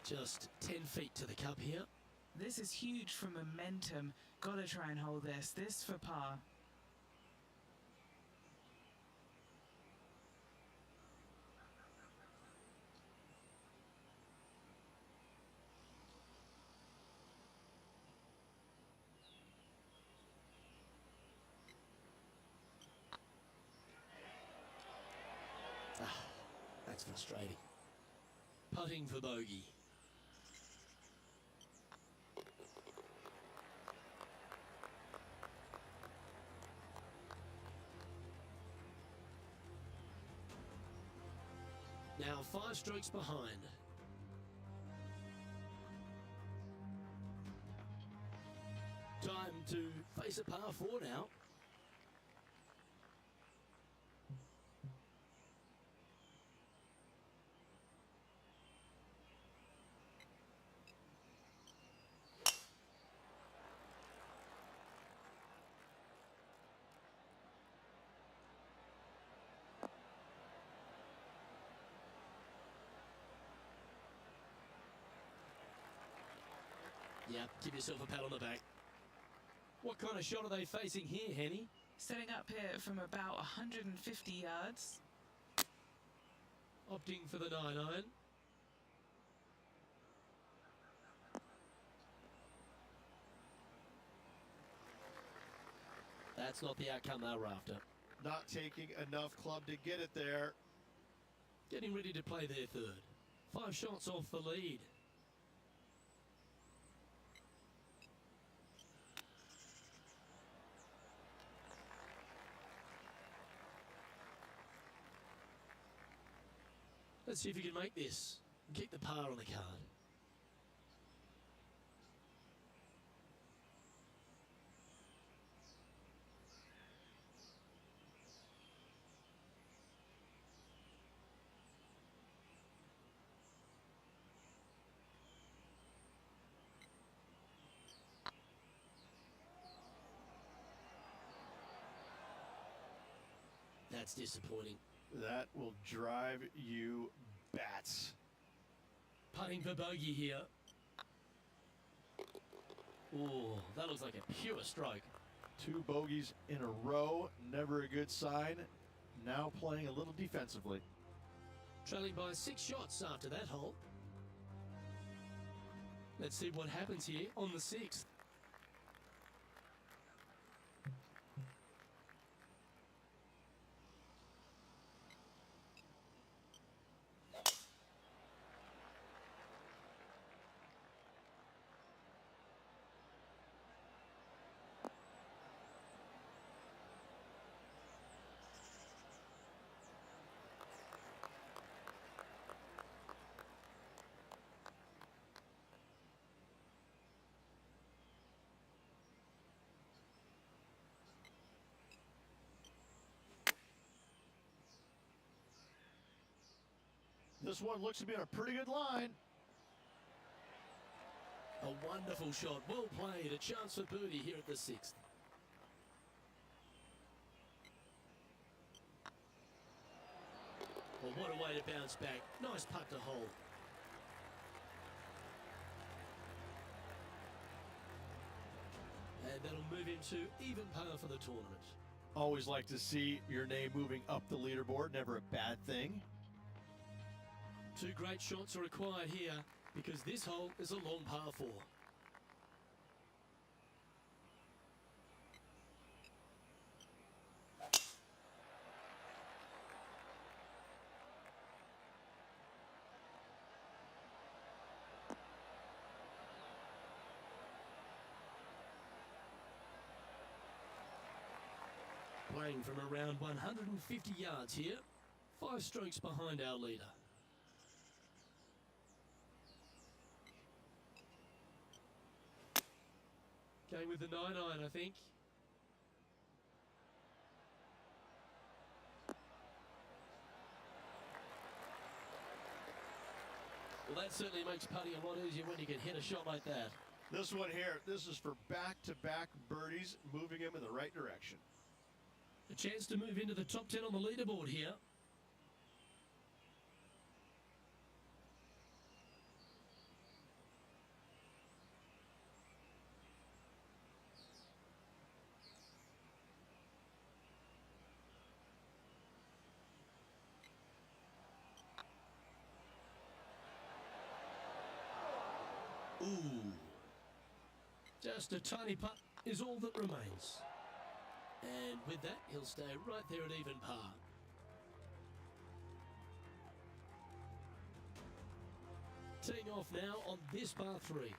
Just 10 feet to the cup here. This is huge for momentum. Got to try and hold this. This for par. That's frustrating. Putting for bogey. Now 5 strokes behind. Time to face a par 4 now. Yeah, give yourself a pat on the back. What kind of shot are they facing here, Henny? Setting up here from about 150 yards. Opting for the 9-iron. That's not the outcome they were after. Not taking enough club to get it there. Getting ready to play their third. 5 shots off the lead. Let's see if you can make this. Keep the par on the card. That's disappointing. That will drive you bats. Putting for bogey here. Oh, that looks like a pure stroke. 2 bogeys in a row, never a good sign. Now playing a little defensively. Trailing by 6 shots after that hole. Let's see what happens here on the 6th. This one looks to be on a pretty good line. A wonderful shot, well played, a chance for birdie here at the 6th. Well, what a way to bounce back. Nice putt to hold. And that'll move him to even par for the tournament. Always like to see your name moving up the leaderboard, never a bad thing. 2 great shots are required here because this hole is a long par 4. spraying from around 150 yards here, 5 strokes behind our leader. Going with the 9-iron, I think. Well, that certainly makes putting a lot easier when you can hit a shot like that. This one here, this is for back-to-back birdies, moving him in the right direction. A chance to move into the top 10 on the leaderboard here. Ooh. Just a tiny putt is all that remains. And with that, he'll stay right there at even par. Teeing off now on this par 3.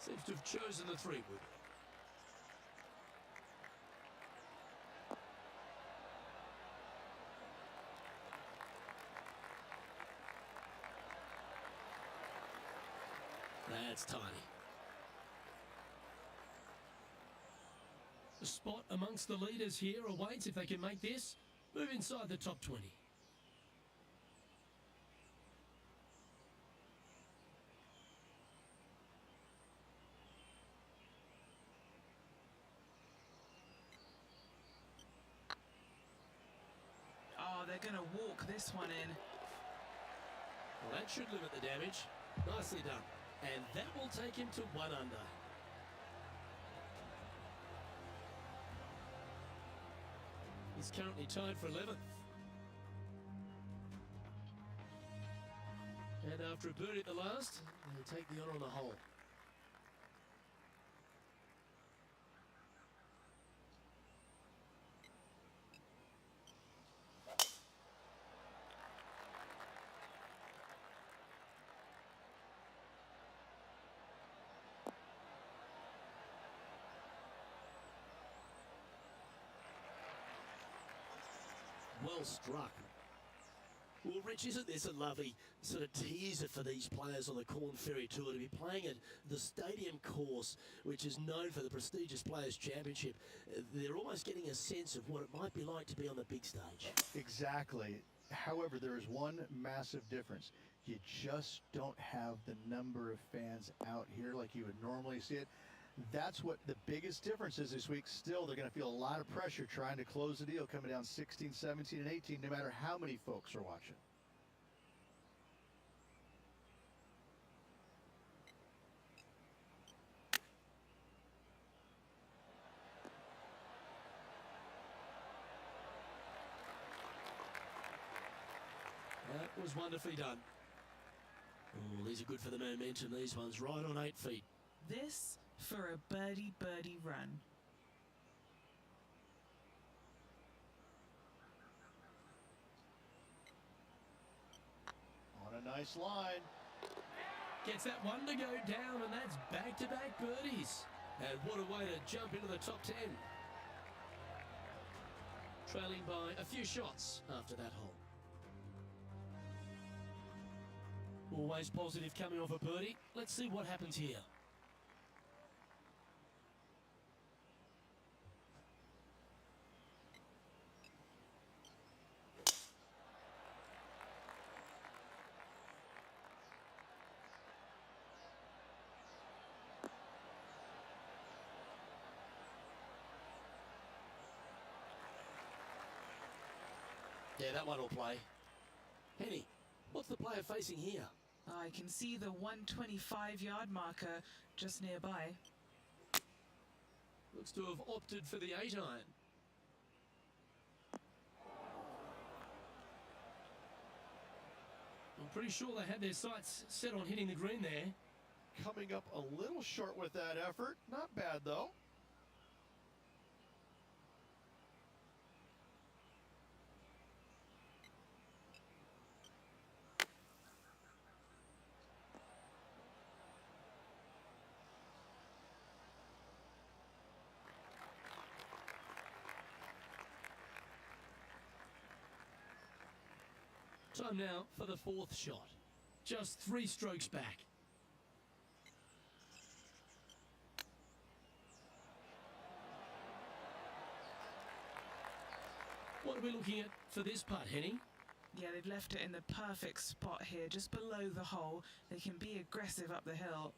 Seems to have chosen the 3-wood. That's tiny. A spot amongst the leaders here awaits if they can make this. Move inside the top 20. Oh, they're going to walk this one in. Well, that should limit the damage. Nicely done. And that will take him to 1 under. He's currently tied for 11th. And after a birdie at the last, they'll take the honour on the hole. Well struck. Well, Rich, isn't this a lovely sort of teaser for these players on the Corn Ferry Tour to be playing at the Stadium course, which is known for the prestigious Players' Championship? They're almost getting a sense of what it might be like to be on the big stage. Exactly. However, there is one massive difference. You just don't have the number of fans out here like you would normally see it. That's what the biggest difference is this week. Still, they're going to feel a lot of pressure trying to close the deal coming down 16, 17, and 18, no matter how many folks are watching. That was wonderfully done. Oh, these are good for the momentum. These ones right on 8 feet. This for a birdie run. On a nice line. Gets that one to go down, and that's back-to-back birdies. And what a way to jump into the top 10. Trailing by a few shots after that hole. Always positive coming off a birdie. Let's see what happens here. Yeah, that one will play. Henny, what's the player facing here? I can see the 125-yard marker just nearby. Looks to have opted for the 8-iron. I'm pretty sure they had their sights set on hitting the green there. Coming up a little short with that effort. Not bad, though. Time now for the fourth shot. Just 3 strokes back. What are we looking at for this putt, Henny? Yeah, they've left it in the perfect spot here, just below the hole. They can be aggressive up the hill.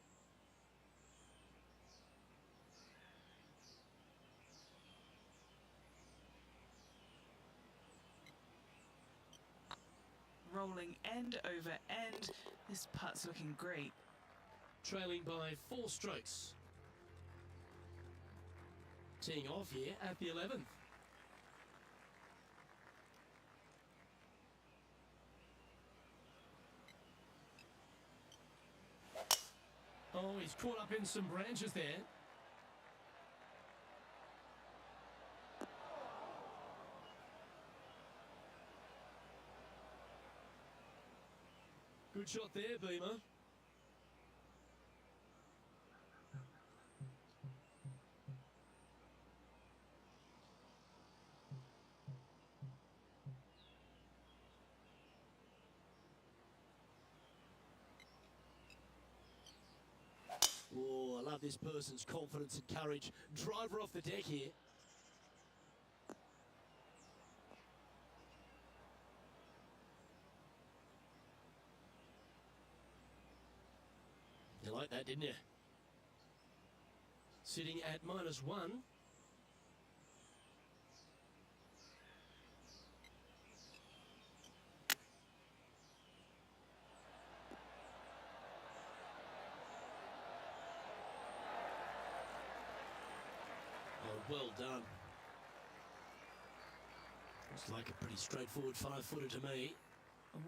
Rolling end over end. This putt's looking great. Trailing by 4 strokes. Teeing off here at the 11th. Oh, he's caught up in some branches there. Good shot there, Beamer. Oh, I love this person's confidence and courage. Driver off the deck here. You like that, didn't you? Sitting at -1. Oh, well done. Looks like a pretty straightforward 5-footer to me.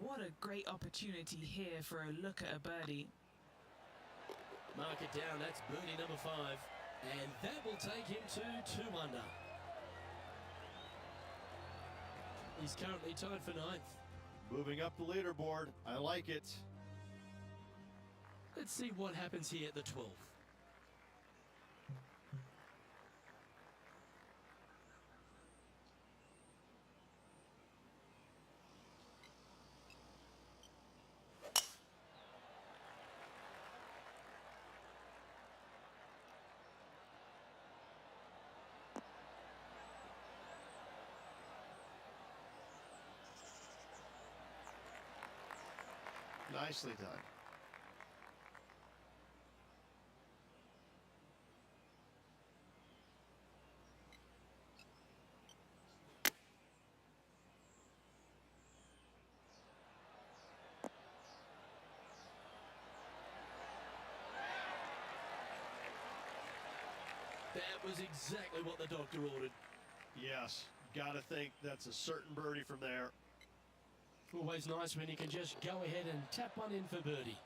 What a great opportunity here for a look at a birdie. Mark it down, that's birdie number 5. And that will take him to 2 under. He's currently tied for 9th. Moving up the leaderboard. I like it. Let's see what happens here at the 12th. Nicely done. That was exactly what the doctor ordered. Yes, gotta think that's a certain birdie from there. Always nice when you can just go ahead and tap one in for birdie.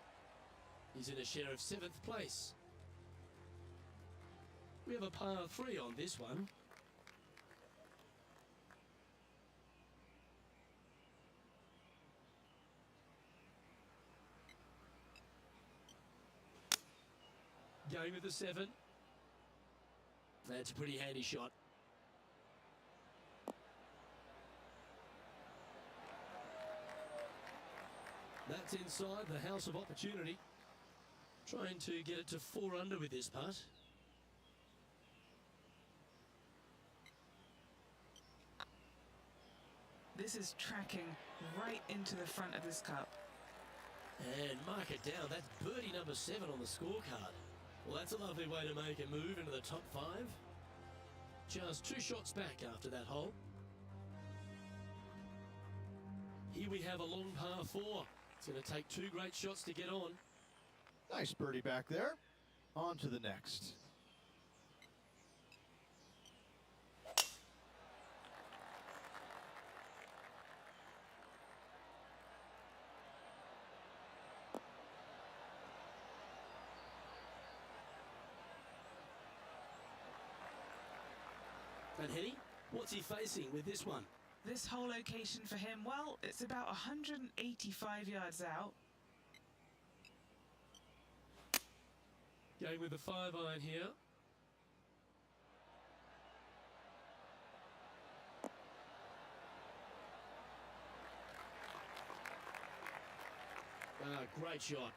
He's in a share of 7th place. We have a par 3 on this one. Going with the 7. That's a pretty handy shot. That's inside the house of opportunity. Trying to get it to 4 under with this putt. This is tracking right into the front of this cup. And mark it down. That's birdie number 7 on the scorecard. Well, that's a lovely way to make a move into the top 5. Just 2 shots back after that hole. Here we have a long par 4. It's going to take 2 great shots to get on. Nice birdie back there. On to the next. And Henny, what's he facing with this one? This whole location for him, well, it's about 185 yards out. Going with the 5-iron here. great shot.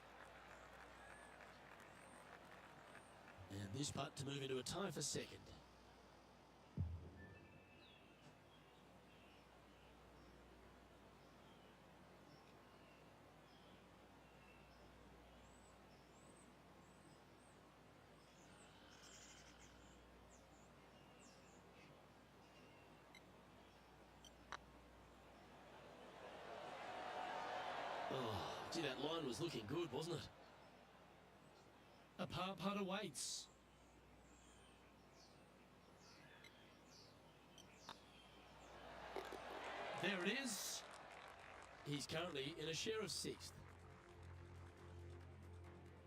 And this putt to move into a tie for second. Oh, gee, that line was looking good, wasn't it? A par putt awaits. There it is. He's currently in a share of sixth.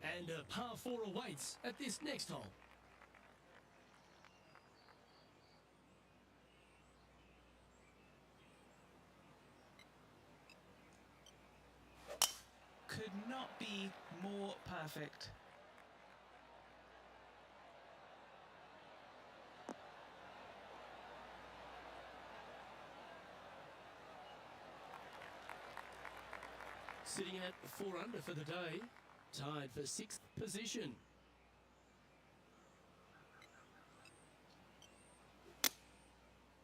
And a par 4 awaits at this next hole. Could not be more perfect. Sitting at 4 under for the day, tied for 6th position.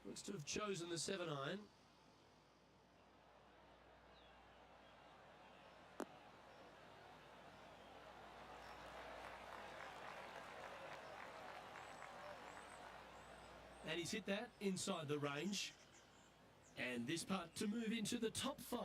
Looks to have chosen the 7-iron. And he's hit that inside the range. And this putt to move into the top 5.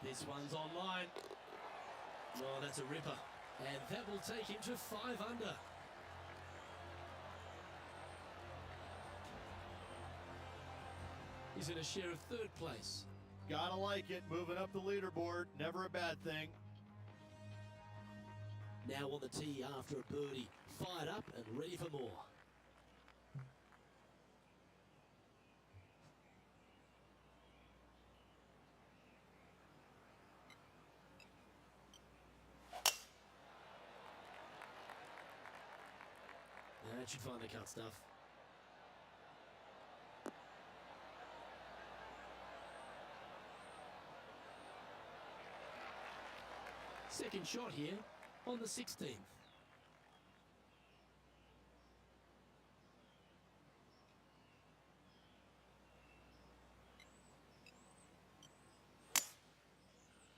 This one's online. Oh, that's a ripper. And that will take him to 5 under. He's in a share of 3rd place. Gotta like it. Moving up the leaderboard. Never a bad thing. Now on the tee after a birdie. Fired up and ready for more. That should find the cut stuff. Second shot here on the 16th.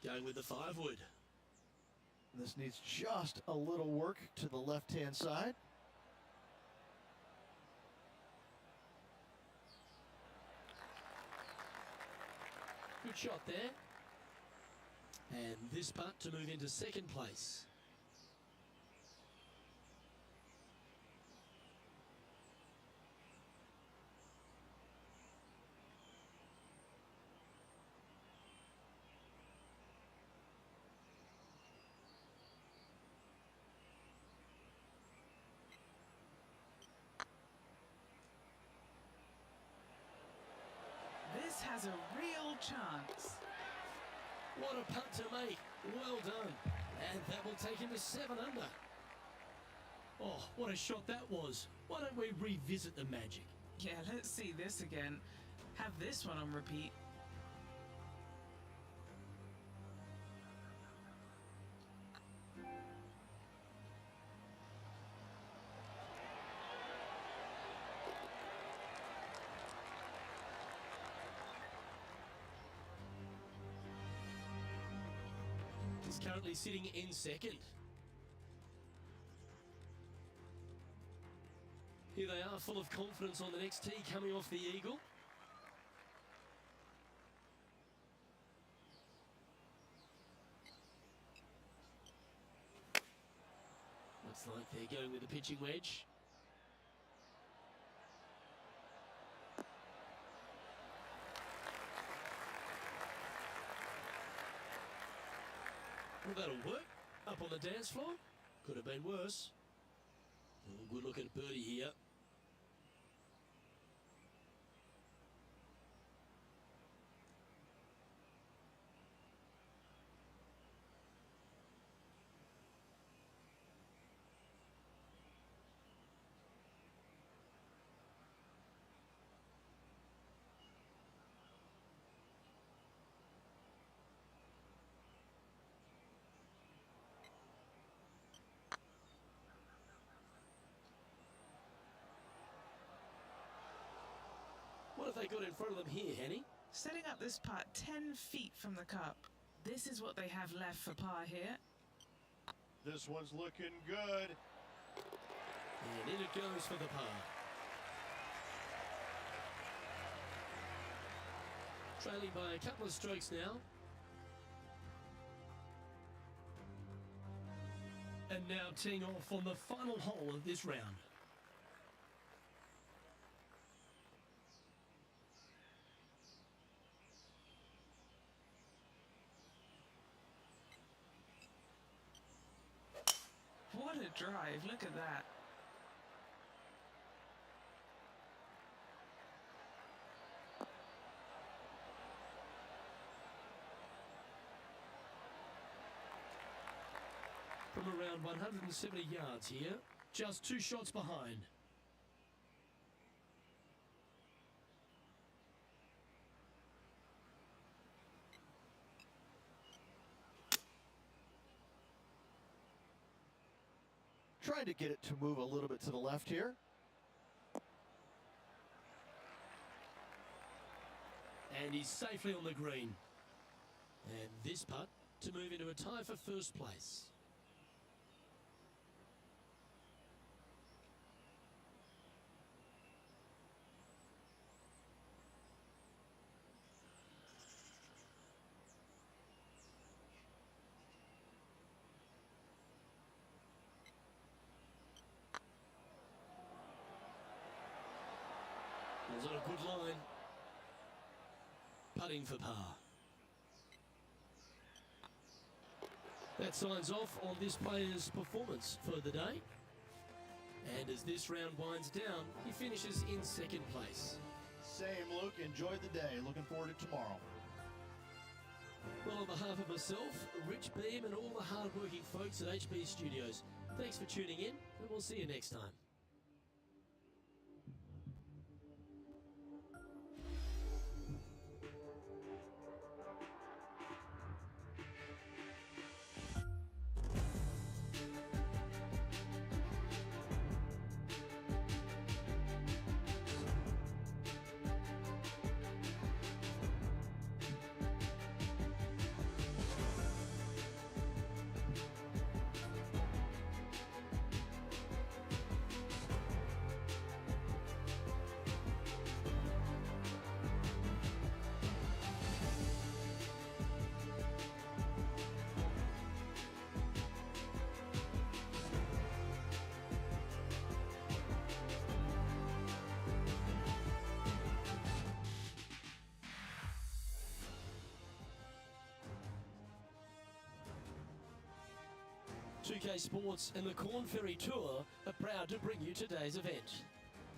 Going with the 5-wood. This needs just a little work to the left-hand side. Good shot there. And this putt to move into 2nd place. This has a real chance. What a putt to make. Well done. And that will take him to 7 under. Oh, what a shot that was. Why don't we revisit the magic? Yeah, let's see this again. Have this one on repeat. He's currently sitting in 2nd. Here they are, full of confidence on the next tee, coming off the eagle. Looks like they're going with the pitching wedge. Well, that'll work. Up on the dance floor. Could have been worse. Oh, good look at birdie here. they got in front of them here, Henny? Setting up this putt 10 feet from the cup. This is what they have left for par here. This one's looking good. And in it goes for the par. Trailing by a couple of strokes now. And now teeing off on the final hole of this round. What a drive, look at that. From around 170 yards here, just 2 shots behind. Trying to get it to move a little bit to the left here. And he's safely on the green. And this putt to move into a tie for first place. Was on a good line. Putting for par. That signs off on this player's performance for the day. And as this round winds down, he finishes in second place. Same, Luke. Enjoyed the day. Looking forward to tomorrow. Well, on behalf of myself, Rich Beam, and all the hard-working folks at HB Studios, thanks for tuning in, and we'll see you next time. UK Sports and the Corn Ferry Tour are proud to bring you today's event.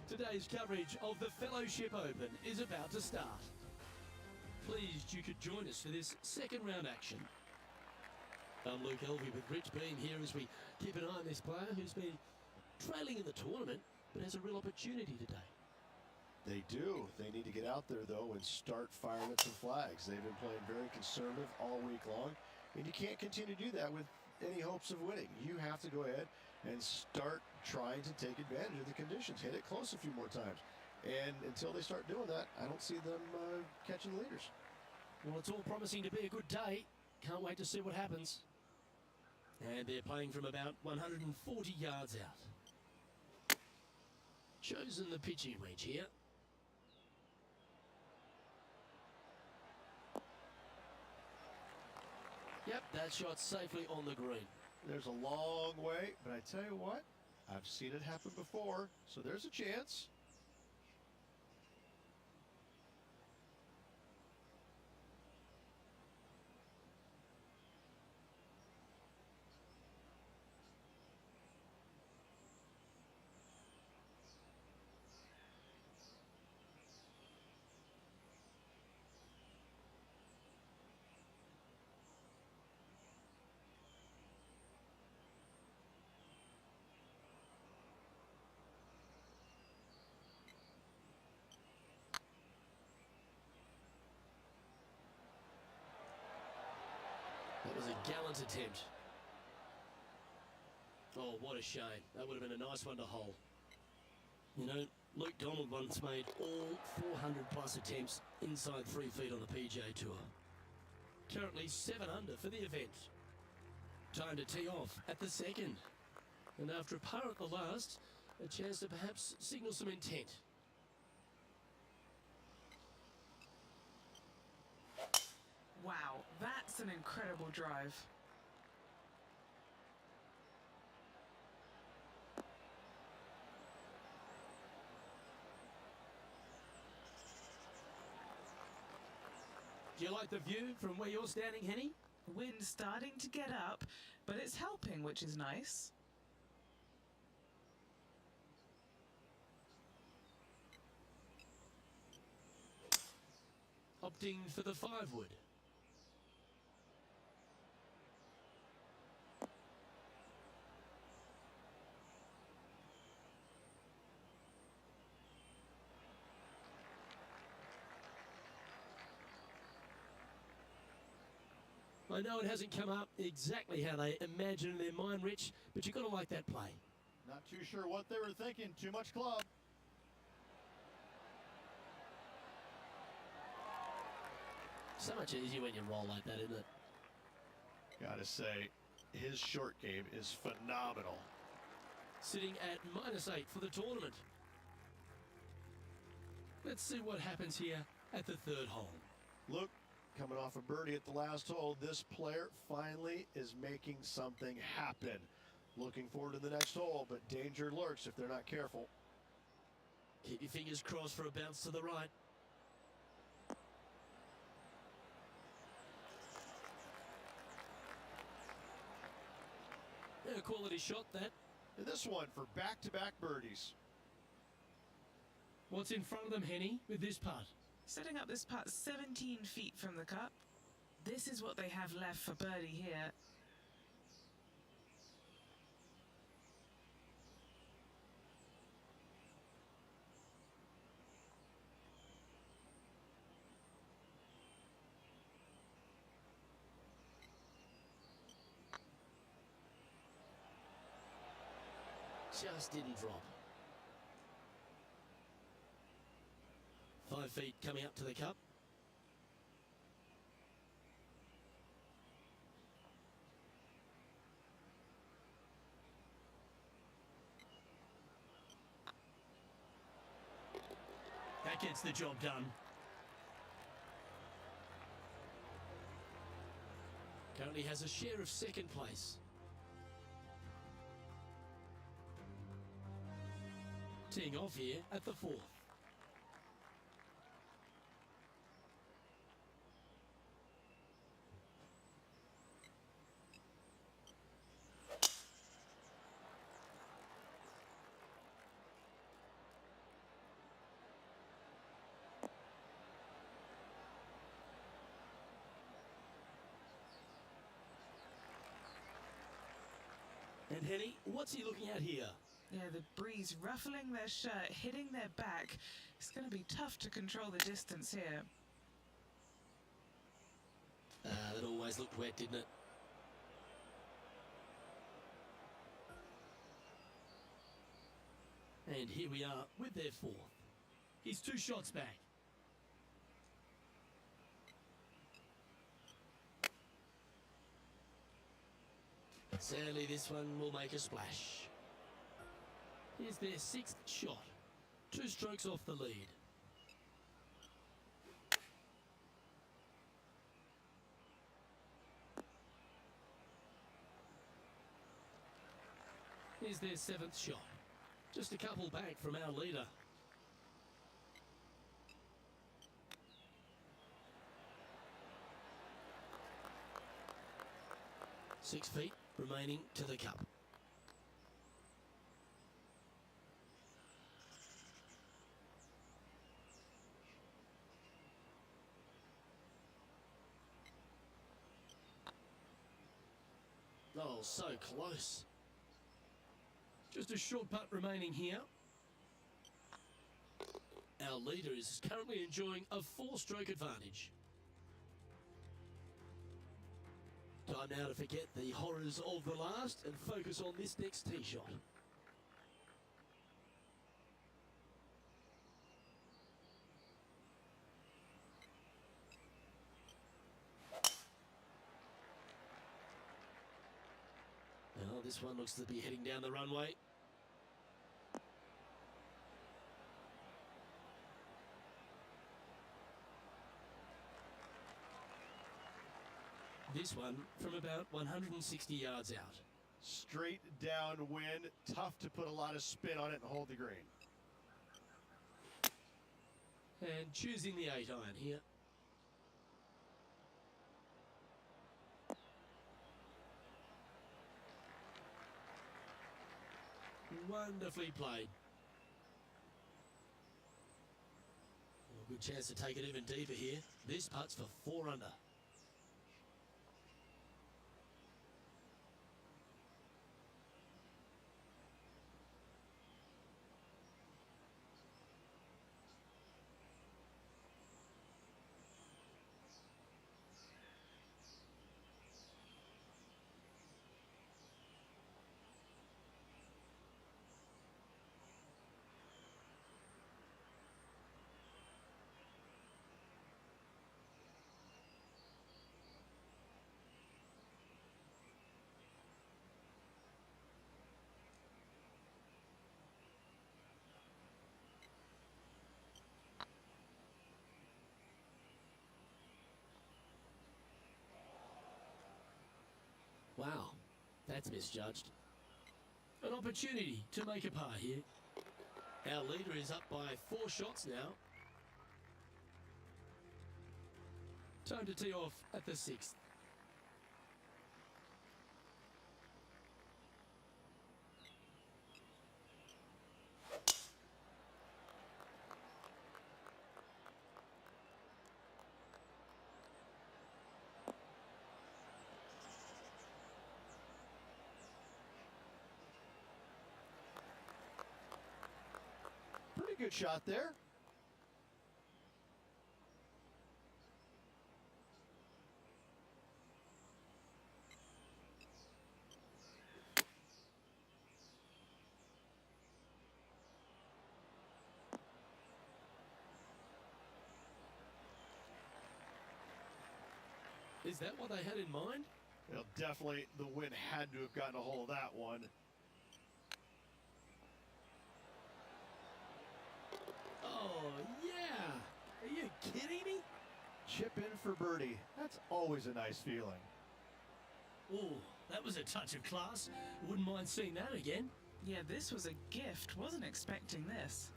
Today's coverage of the Fellowship Open is about to start. Pleased you could join us for this second round action. I'm Luke Elvey with Rich Beam here as we keep an eye on this player who's been trailing in the tournament but has a real opportunity today. They do. They need to get out there, though, and start firing at some flags. They've been playing very conservative all week long, and you can't continue to do that with any hopes of winning. You have to go ahead and start trying to take advantage of the conditions. Hit it close a few more times. And until they start doing that, I don't see them catching leaders. Well, it's all promising to be a good day. Can't wait to see what happens. And they're playing from about 140 yards out. Chosen the pitching wedge here. Yep, that shot's safely on the green. There's a long way, but I tell you what, I've seen it happen before, so there's a chance. That was a gallant attempt. Oh, what a shame. That would have been a nice one to hole. You know, Luke Donald once made all 400 plus attempts inside 3 feet on the PGA Tour. Currently 7 under for the event. Time to tee off at the second. And after a par at the last, a chance to perhaps signal some intent. Wow, that's an incredible drive. Do you like the view from where you're standing, Henny? Wind's starting to get up, but it's helping, which is nice. Opting for the 5-wood. I know it hasn't come up exactly how they imagined in their mind, Rich, but you've got to like that play. Not too sure what they were thinking. Too much club. So much easier when you roll like that, isn't it? Gotta say, his short game is phenomenal. Sitting at -8 for the tournament. Let's see what happens here at the 3rd hole. Look, coming off a birdie at the last hole, this player finally is making something happen. Looking forward to the next hole, but danger lurks if they're not careful. Keep your fingers crossed for a bounce to the right. A quality shot, that. And this one for back-to-back birdies. What's in front of them, Henny, with this putt? Setting up this putt 17 feet from the cup. This is what they have left for birdie here. Just didn't drop. 5 feet coming up to the cup. That gets the job done. Currently has a share of 2nd place. Teeing off here at the 4th. And Henny, what's he looking at here? Yeah, the breeze ruffling their shirt, hitting their back. It's going to be tough to control the distance here. That always looked wet, didn't it? And here we are with their 4th. He's 2 shots back. Sadly, this one will make a splash. Here's their 6th shot. 2 strokes off the lead. Here's their 7th shot. Just a couple back from our leader. Six feet remaining to the cup. Oh, so close. Just a short putt remaining here. Our leader is currently enjoying a 4-stroke advantage. Time now to forget the horrors of the last and focus on this next tee shot. This one looks to be heading down the runway. This one from about 160 yards out. Straight downwind, tough to put a lot of spin on it and hold the green. And choosing the 8-iron here. Wonderfully played. Well, good chance to take it even deeper here. This putt's for 4 under. Wow, that's misjudged. An opportunity to make a par here. Our leader is up by 4 shots now. Time to tee off at the 6th. Pretty good shot there. Is that what they had in mind? Well, definitely the wind had to have gotten a hold of that one. Oh, yeah. Are you kidding me? Chip in for birdie. That's always a nice feeling. Oh, that was a touch of class. Wouldn't mind seeing that again. Yeah, this was a gift. Wasn't expecting this.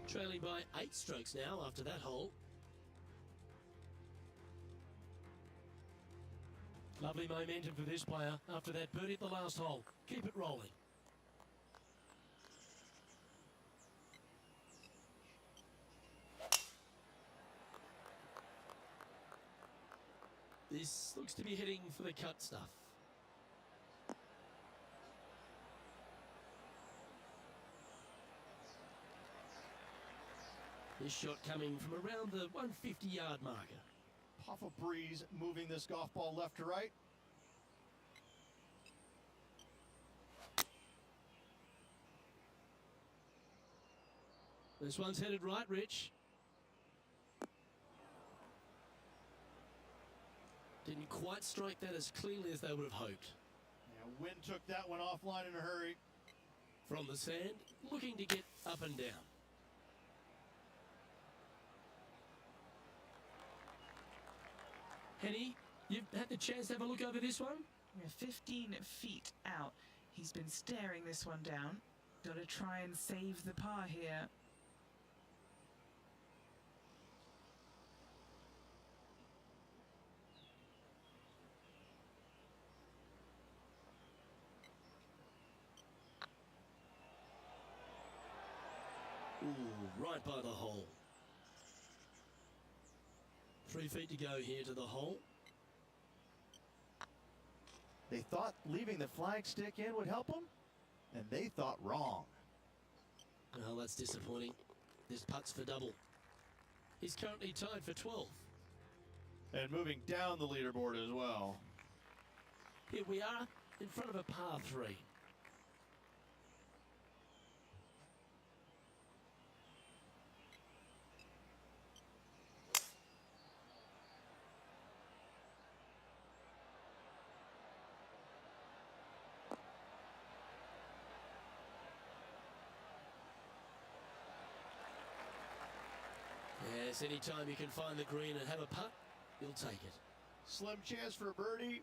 Trailing by 8 strokes now after that hole. Lovely momentum for this player after that birdie at the last hole. Keep it rolling. This looks to be heading for the cut stuff. This shot coming from around the 150-yard marker. Puff of breeze moving this golf ball left to right. This one's headed right, Rich. Didn't quite strike that as cleanly as they would have hoped. Yeah, wind took that one offline in a hurry. From the sand, looking to get up and down. Henny, you've had the chance to have a look over this one? We're 15 feet out. He's been staring this one down. Got to try and save the par here. Ooh, right by the hole. 3 feet to go here to the hole. They thought leaving the flagstick in would help them, and they thought wrong. Well, that's disappointing. This putt's for double. He's currently tied for 12. And moving down the leaderboard as well. Here we are in front of a par 3. Yes, anytime you can find the green and have a putt, you'll take it. Slim chance for a birdie,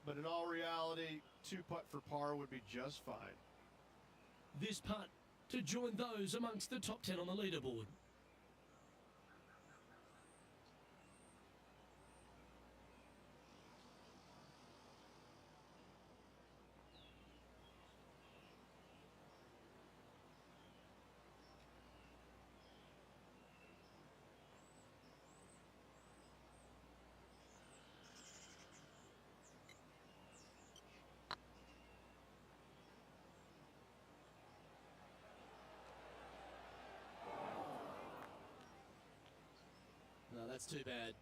but in all reality, 2-putt for par would be just fine. This putt to join those amongst the top 10 on the leaderboard. No, that's too bad.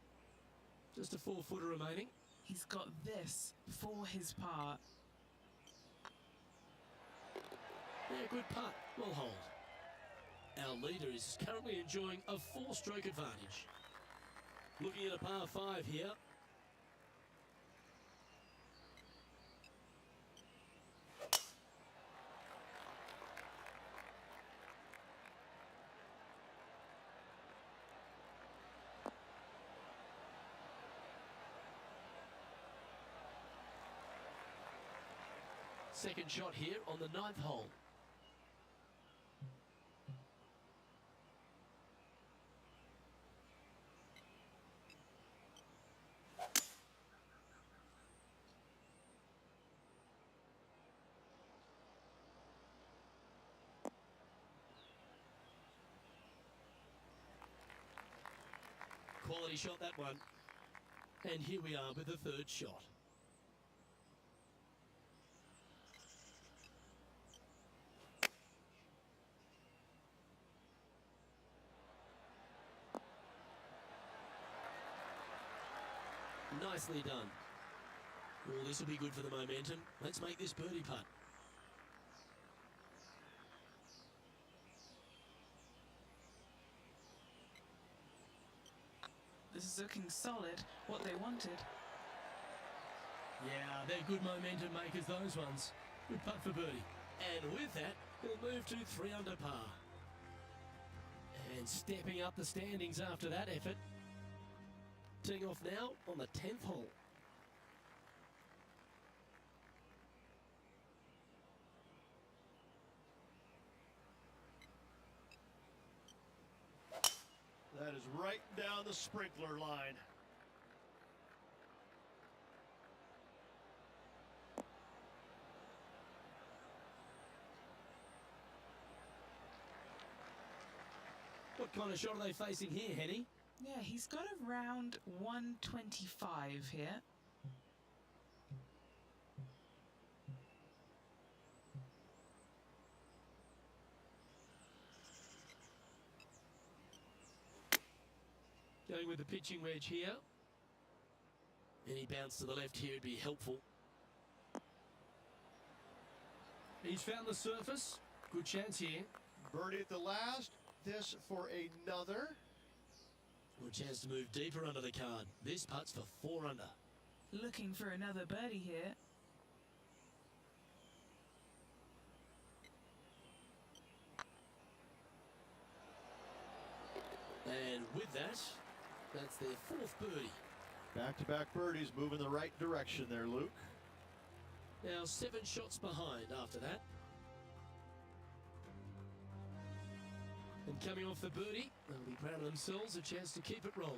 Just a 4-footer remaining. He's got this for his par. Yeah, good putt. Well hold. Our leader is currently enjoying a 4-stroke advantage. Looking at a par 5 here. Second shot here on the 9th hole. Quality shot, that one. And here we are with the third shot. Nicely done. Well, this will be good for the momentum. Let's make this birdie putt. This is looking solid, what they wanted. Yeah, they're good momentum makers, those ones. Good putt for birdie. And with that, he'll move to 3 under par. And stepping up the standings after that effort. Teeing off now on the 10th hole. That is right down the sprinkler line. What kind of shot are they facing here, Henny? Yeah, he's got around 125 here. Going with the pitching wedge here. Any bounce to the left here would be helpful. He's found the surface. Good chance here. Birdie at the last. This for another. Good chance to move deeper under the card. This putt's for 4 under. Looking for another birdie here. And with that, that's their 4th birdie. Back-to-back birdies moving the right direction there, Luke. Now 7 shots behind after that. And coming off the birdie, they'll be proud of themselves, a chance to keep it rolling.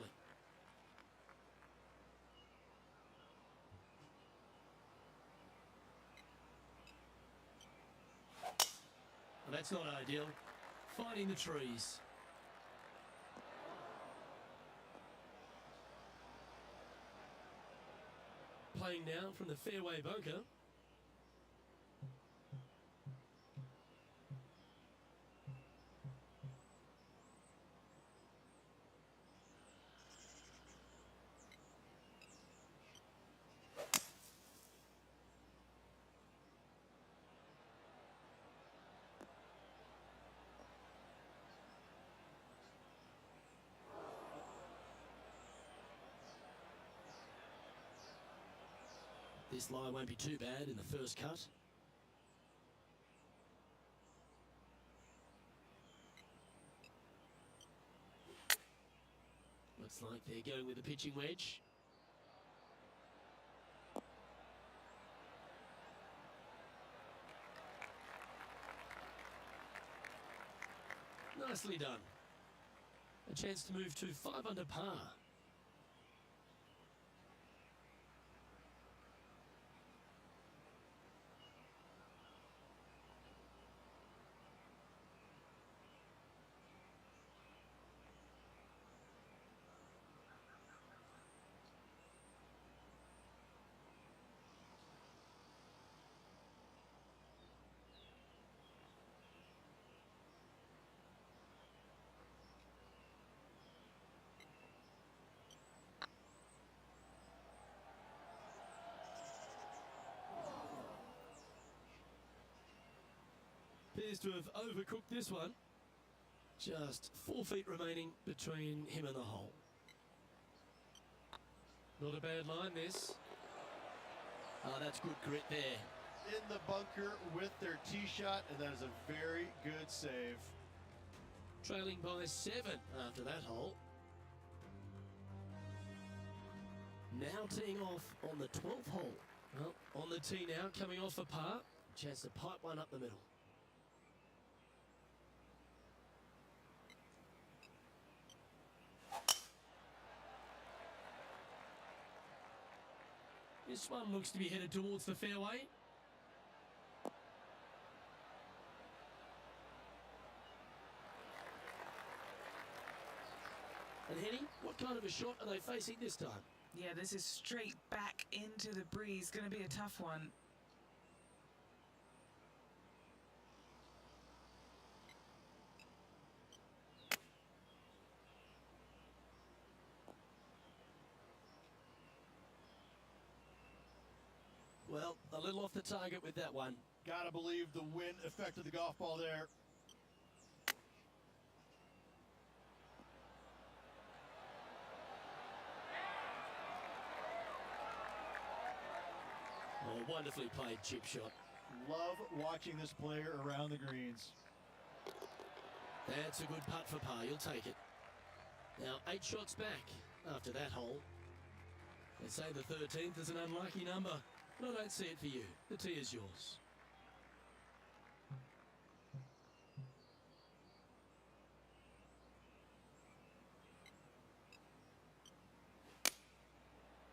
Well, that's not ideal. Finding the trees. Playing now from the fairway bunker. This lie won't be too bad in the first cut. Looks like they're going with the pitching wedge. Nicely done. A chance to move to 5 under par. Appears to have overcooked this one. Just 4 feet remaining between him and the hole. Not a bad line, this. Oh, that's good grit there. In the bunker with their tee shot, and that is a very good save. Trailing by 7 after that hole. Now teeing off on the 12th hole. Well, on the tee now, coming off a par. Chance to pipe one up the middle. This one looks to be headed towards the fairway. And Henny, what kind of a shot are they facing this time? Yeah, this is straight back into the breeze. Going to be a tough one. Well, a little off the target with that one. Gotta believe the wind affected the golf ball there. Oh, wonderfully played chip shot. Love watching this player around the greens. That's a good putt for par. You'll take it. Now, 8 shots back after that hole. They say the 13th is an unlucky number, but I don't see it for you. The tee is yours.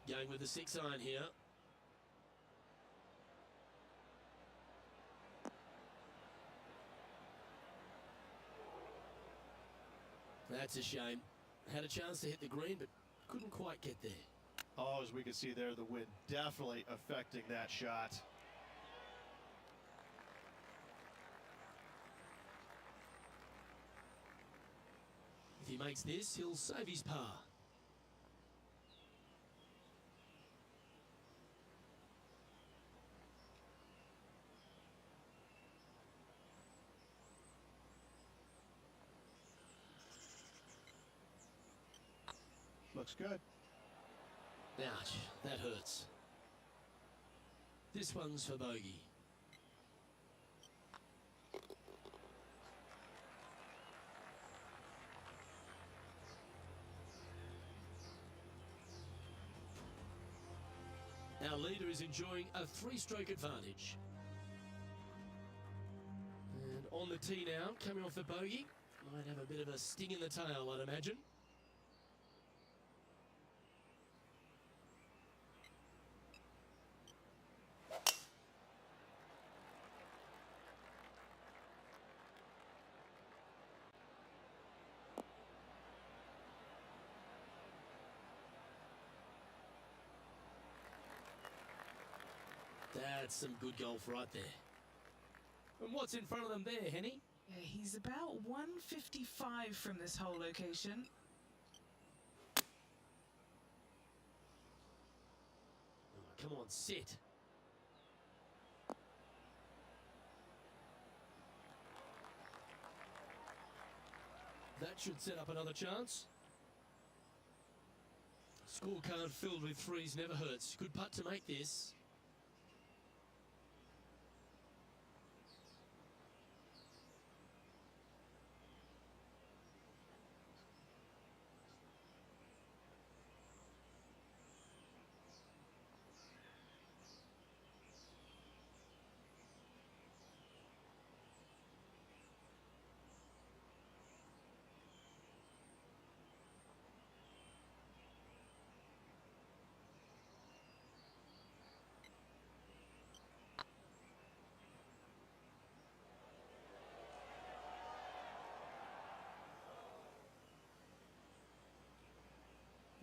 Going with the 6 iron here. That's a shame. Had a chance to hit the green, but couldn't quite get there. Oh, as we can see there, the wind definitely affecting that shot. If he makes this, he'll save his par. Looks good. Ouch, that hurts. This one's for bogey. Our leader is enjoying a 3-stroke advantage. And on the tee now, coming off the bogey. Might have a bit of a sting in the tail, I'd imagine. That's some good golf right there. And what's in front of them there, Henny? Yeah, he's about 155 from this hole location. Oh, come on, sit. That should set up another chance. Scorecard filled with 3s never hurts. Good putt to make this.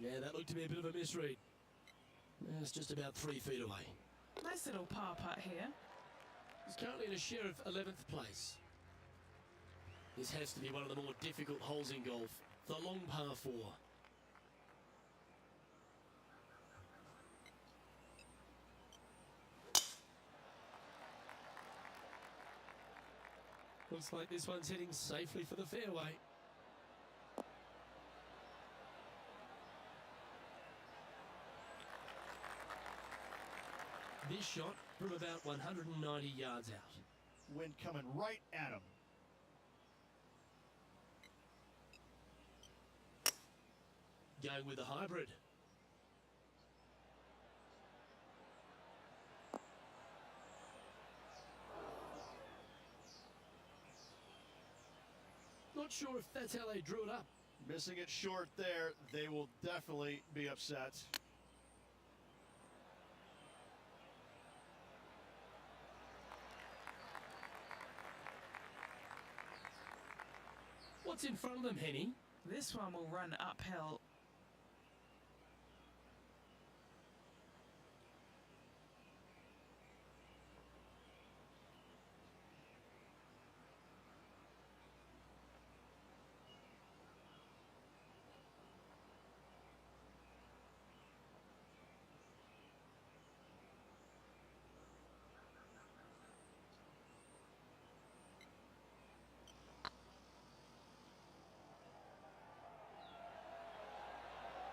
Yeah, that looked to be a bit of a misread. Yeah, it's just about 3 feet away. Nice little par putt here. He's currently in a share of 11th place. This has to be one of the more difficult holes in golf. The long par 4. Looks like this one's heading safely for the fairway. This shot from about 190 yards out. Wind coming right at him. Going with the hybrid. Not sure if that's how they drew it up. Missing it short there, they will definitely be upset. What's in front of them, Henny? This one will run uphill.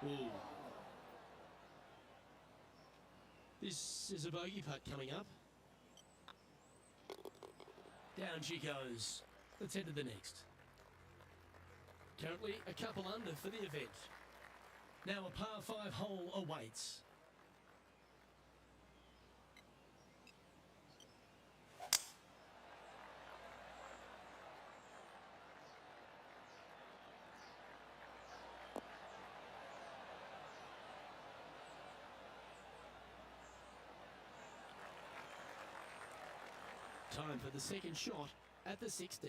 Ooh. This is a bogey putt coming up. Down she goes. Let's head to the next. Currently a couple under for the event. Now a par 5 hole awaits. Time for the second shot at the 16th.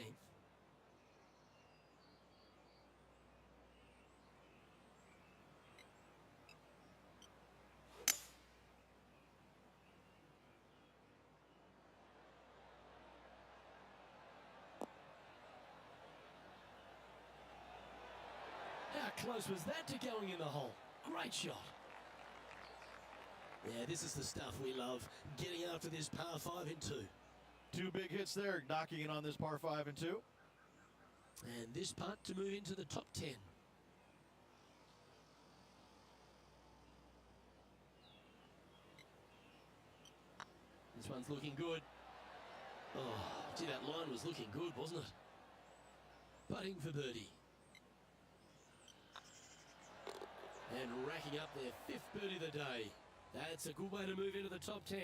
How close was that to going in the hole? Great shot. Yeah, this is the stuff we love. Getting after this par 5 in 2. 2 big hits there, knocking it on this par 5 and 2. And this putt to move into the top 10. This one's looking good. Oh, gee, that line was looking good, wasn't it? Putting for birdie. And racking up their 5th birdie of the day. That's a good way to move into the top 10.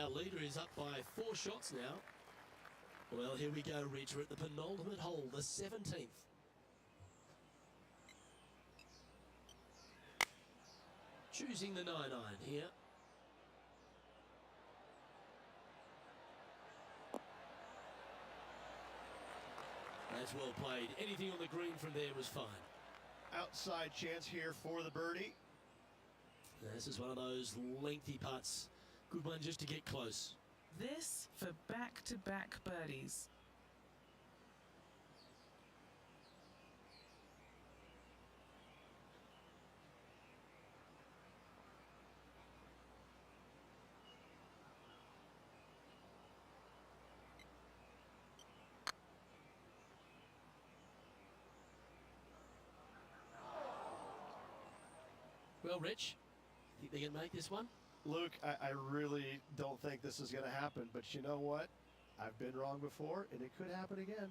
Our leader is up by 4 shots now. Well, here we go, Rich. We're at the penultimate hole, the 17th. Choosing the 9-iron here. That's well played. Anything on the green from there was fine. Outside chance here for the birdie. This is one of those lengthy putts. Good one just to get close. This for back-to-back birdies. Well, Rich, think they can make this one? Luke, I really don't think this is going to happen, but you know what? I've been wrong before, and it could happen again.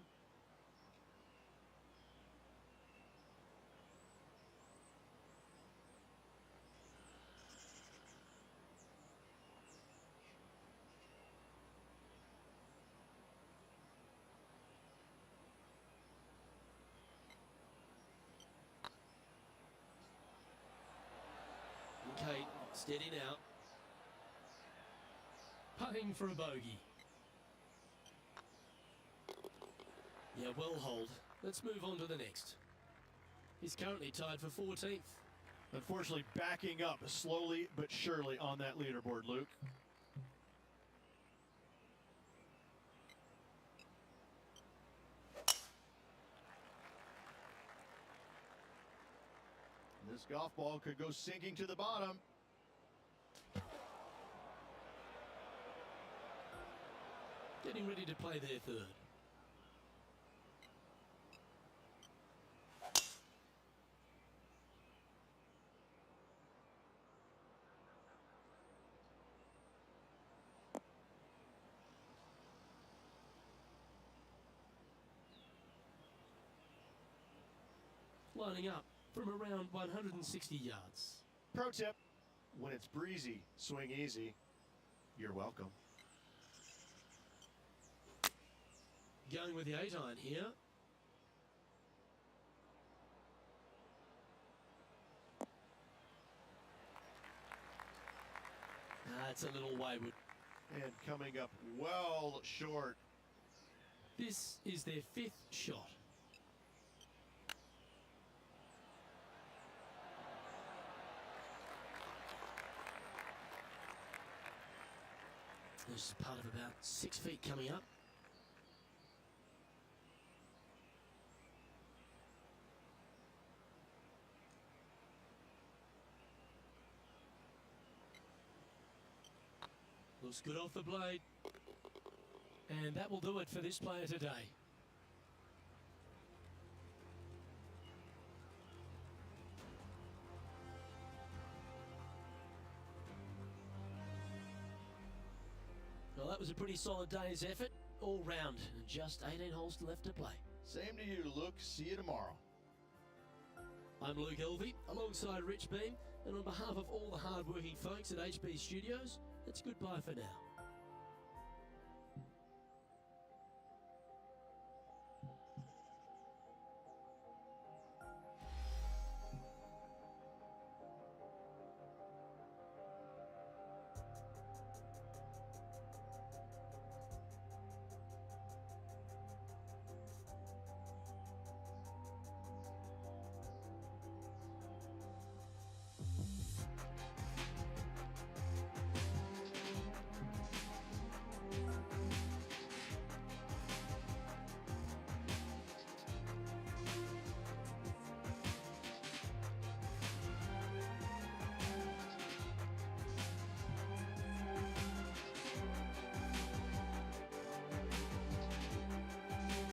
Okay, steady now. Putting for a bogey. Yeah, well hold. Let's move on to the next. He's currently tied for 14th. Unfortunately, backing up slowly but surely on that leaderboard, Luke. This golf ball could go sinking to the bottom. Getting ready to play their third. Lining up from around 160 yards. Pro tip, when it's breezy, swing easy. You're welcome. Going with the 8-iron here. It's a little wayward. And coming up well short. This is their 5th shot. There's part of about 6 feet coming up. Looks good off the blade. And that will do it for this player today. Well, that was a pretty solid day's effort all round. And just 18 holes left to play. Same to you, Luke. See you tomorrow. I'm Luke Elvey, alongside Rich Beam, and on behalf of all the hard-working folks at HB Studios, it's goodbye for now.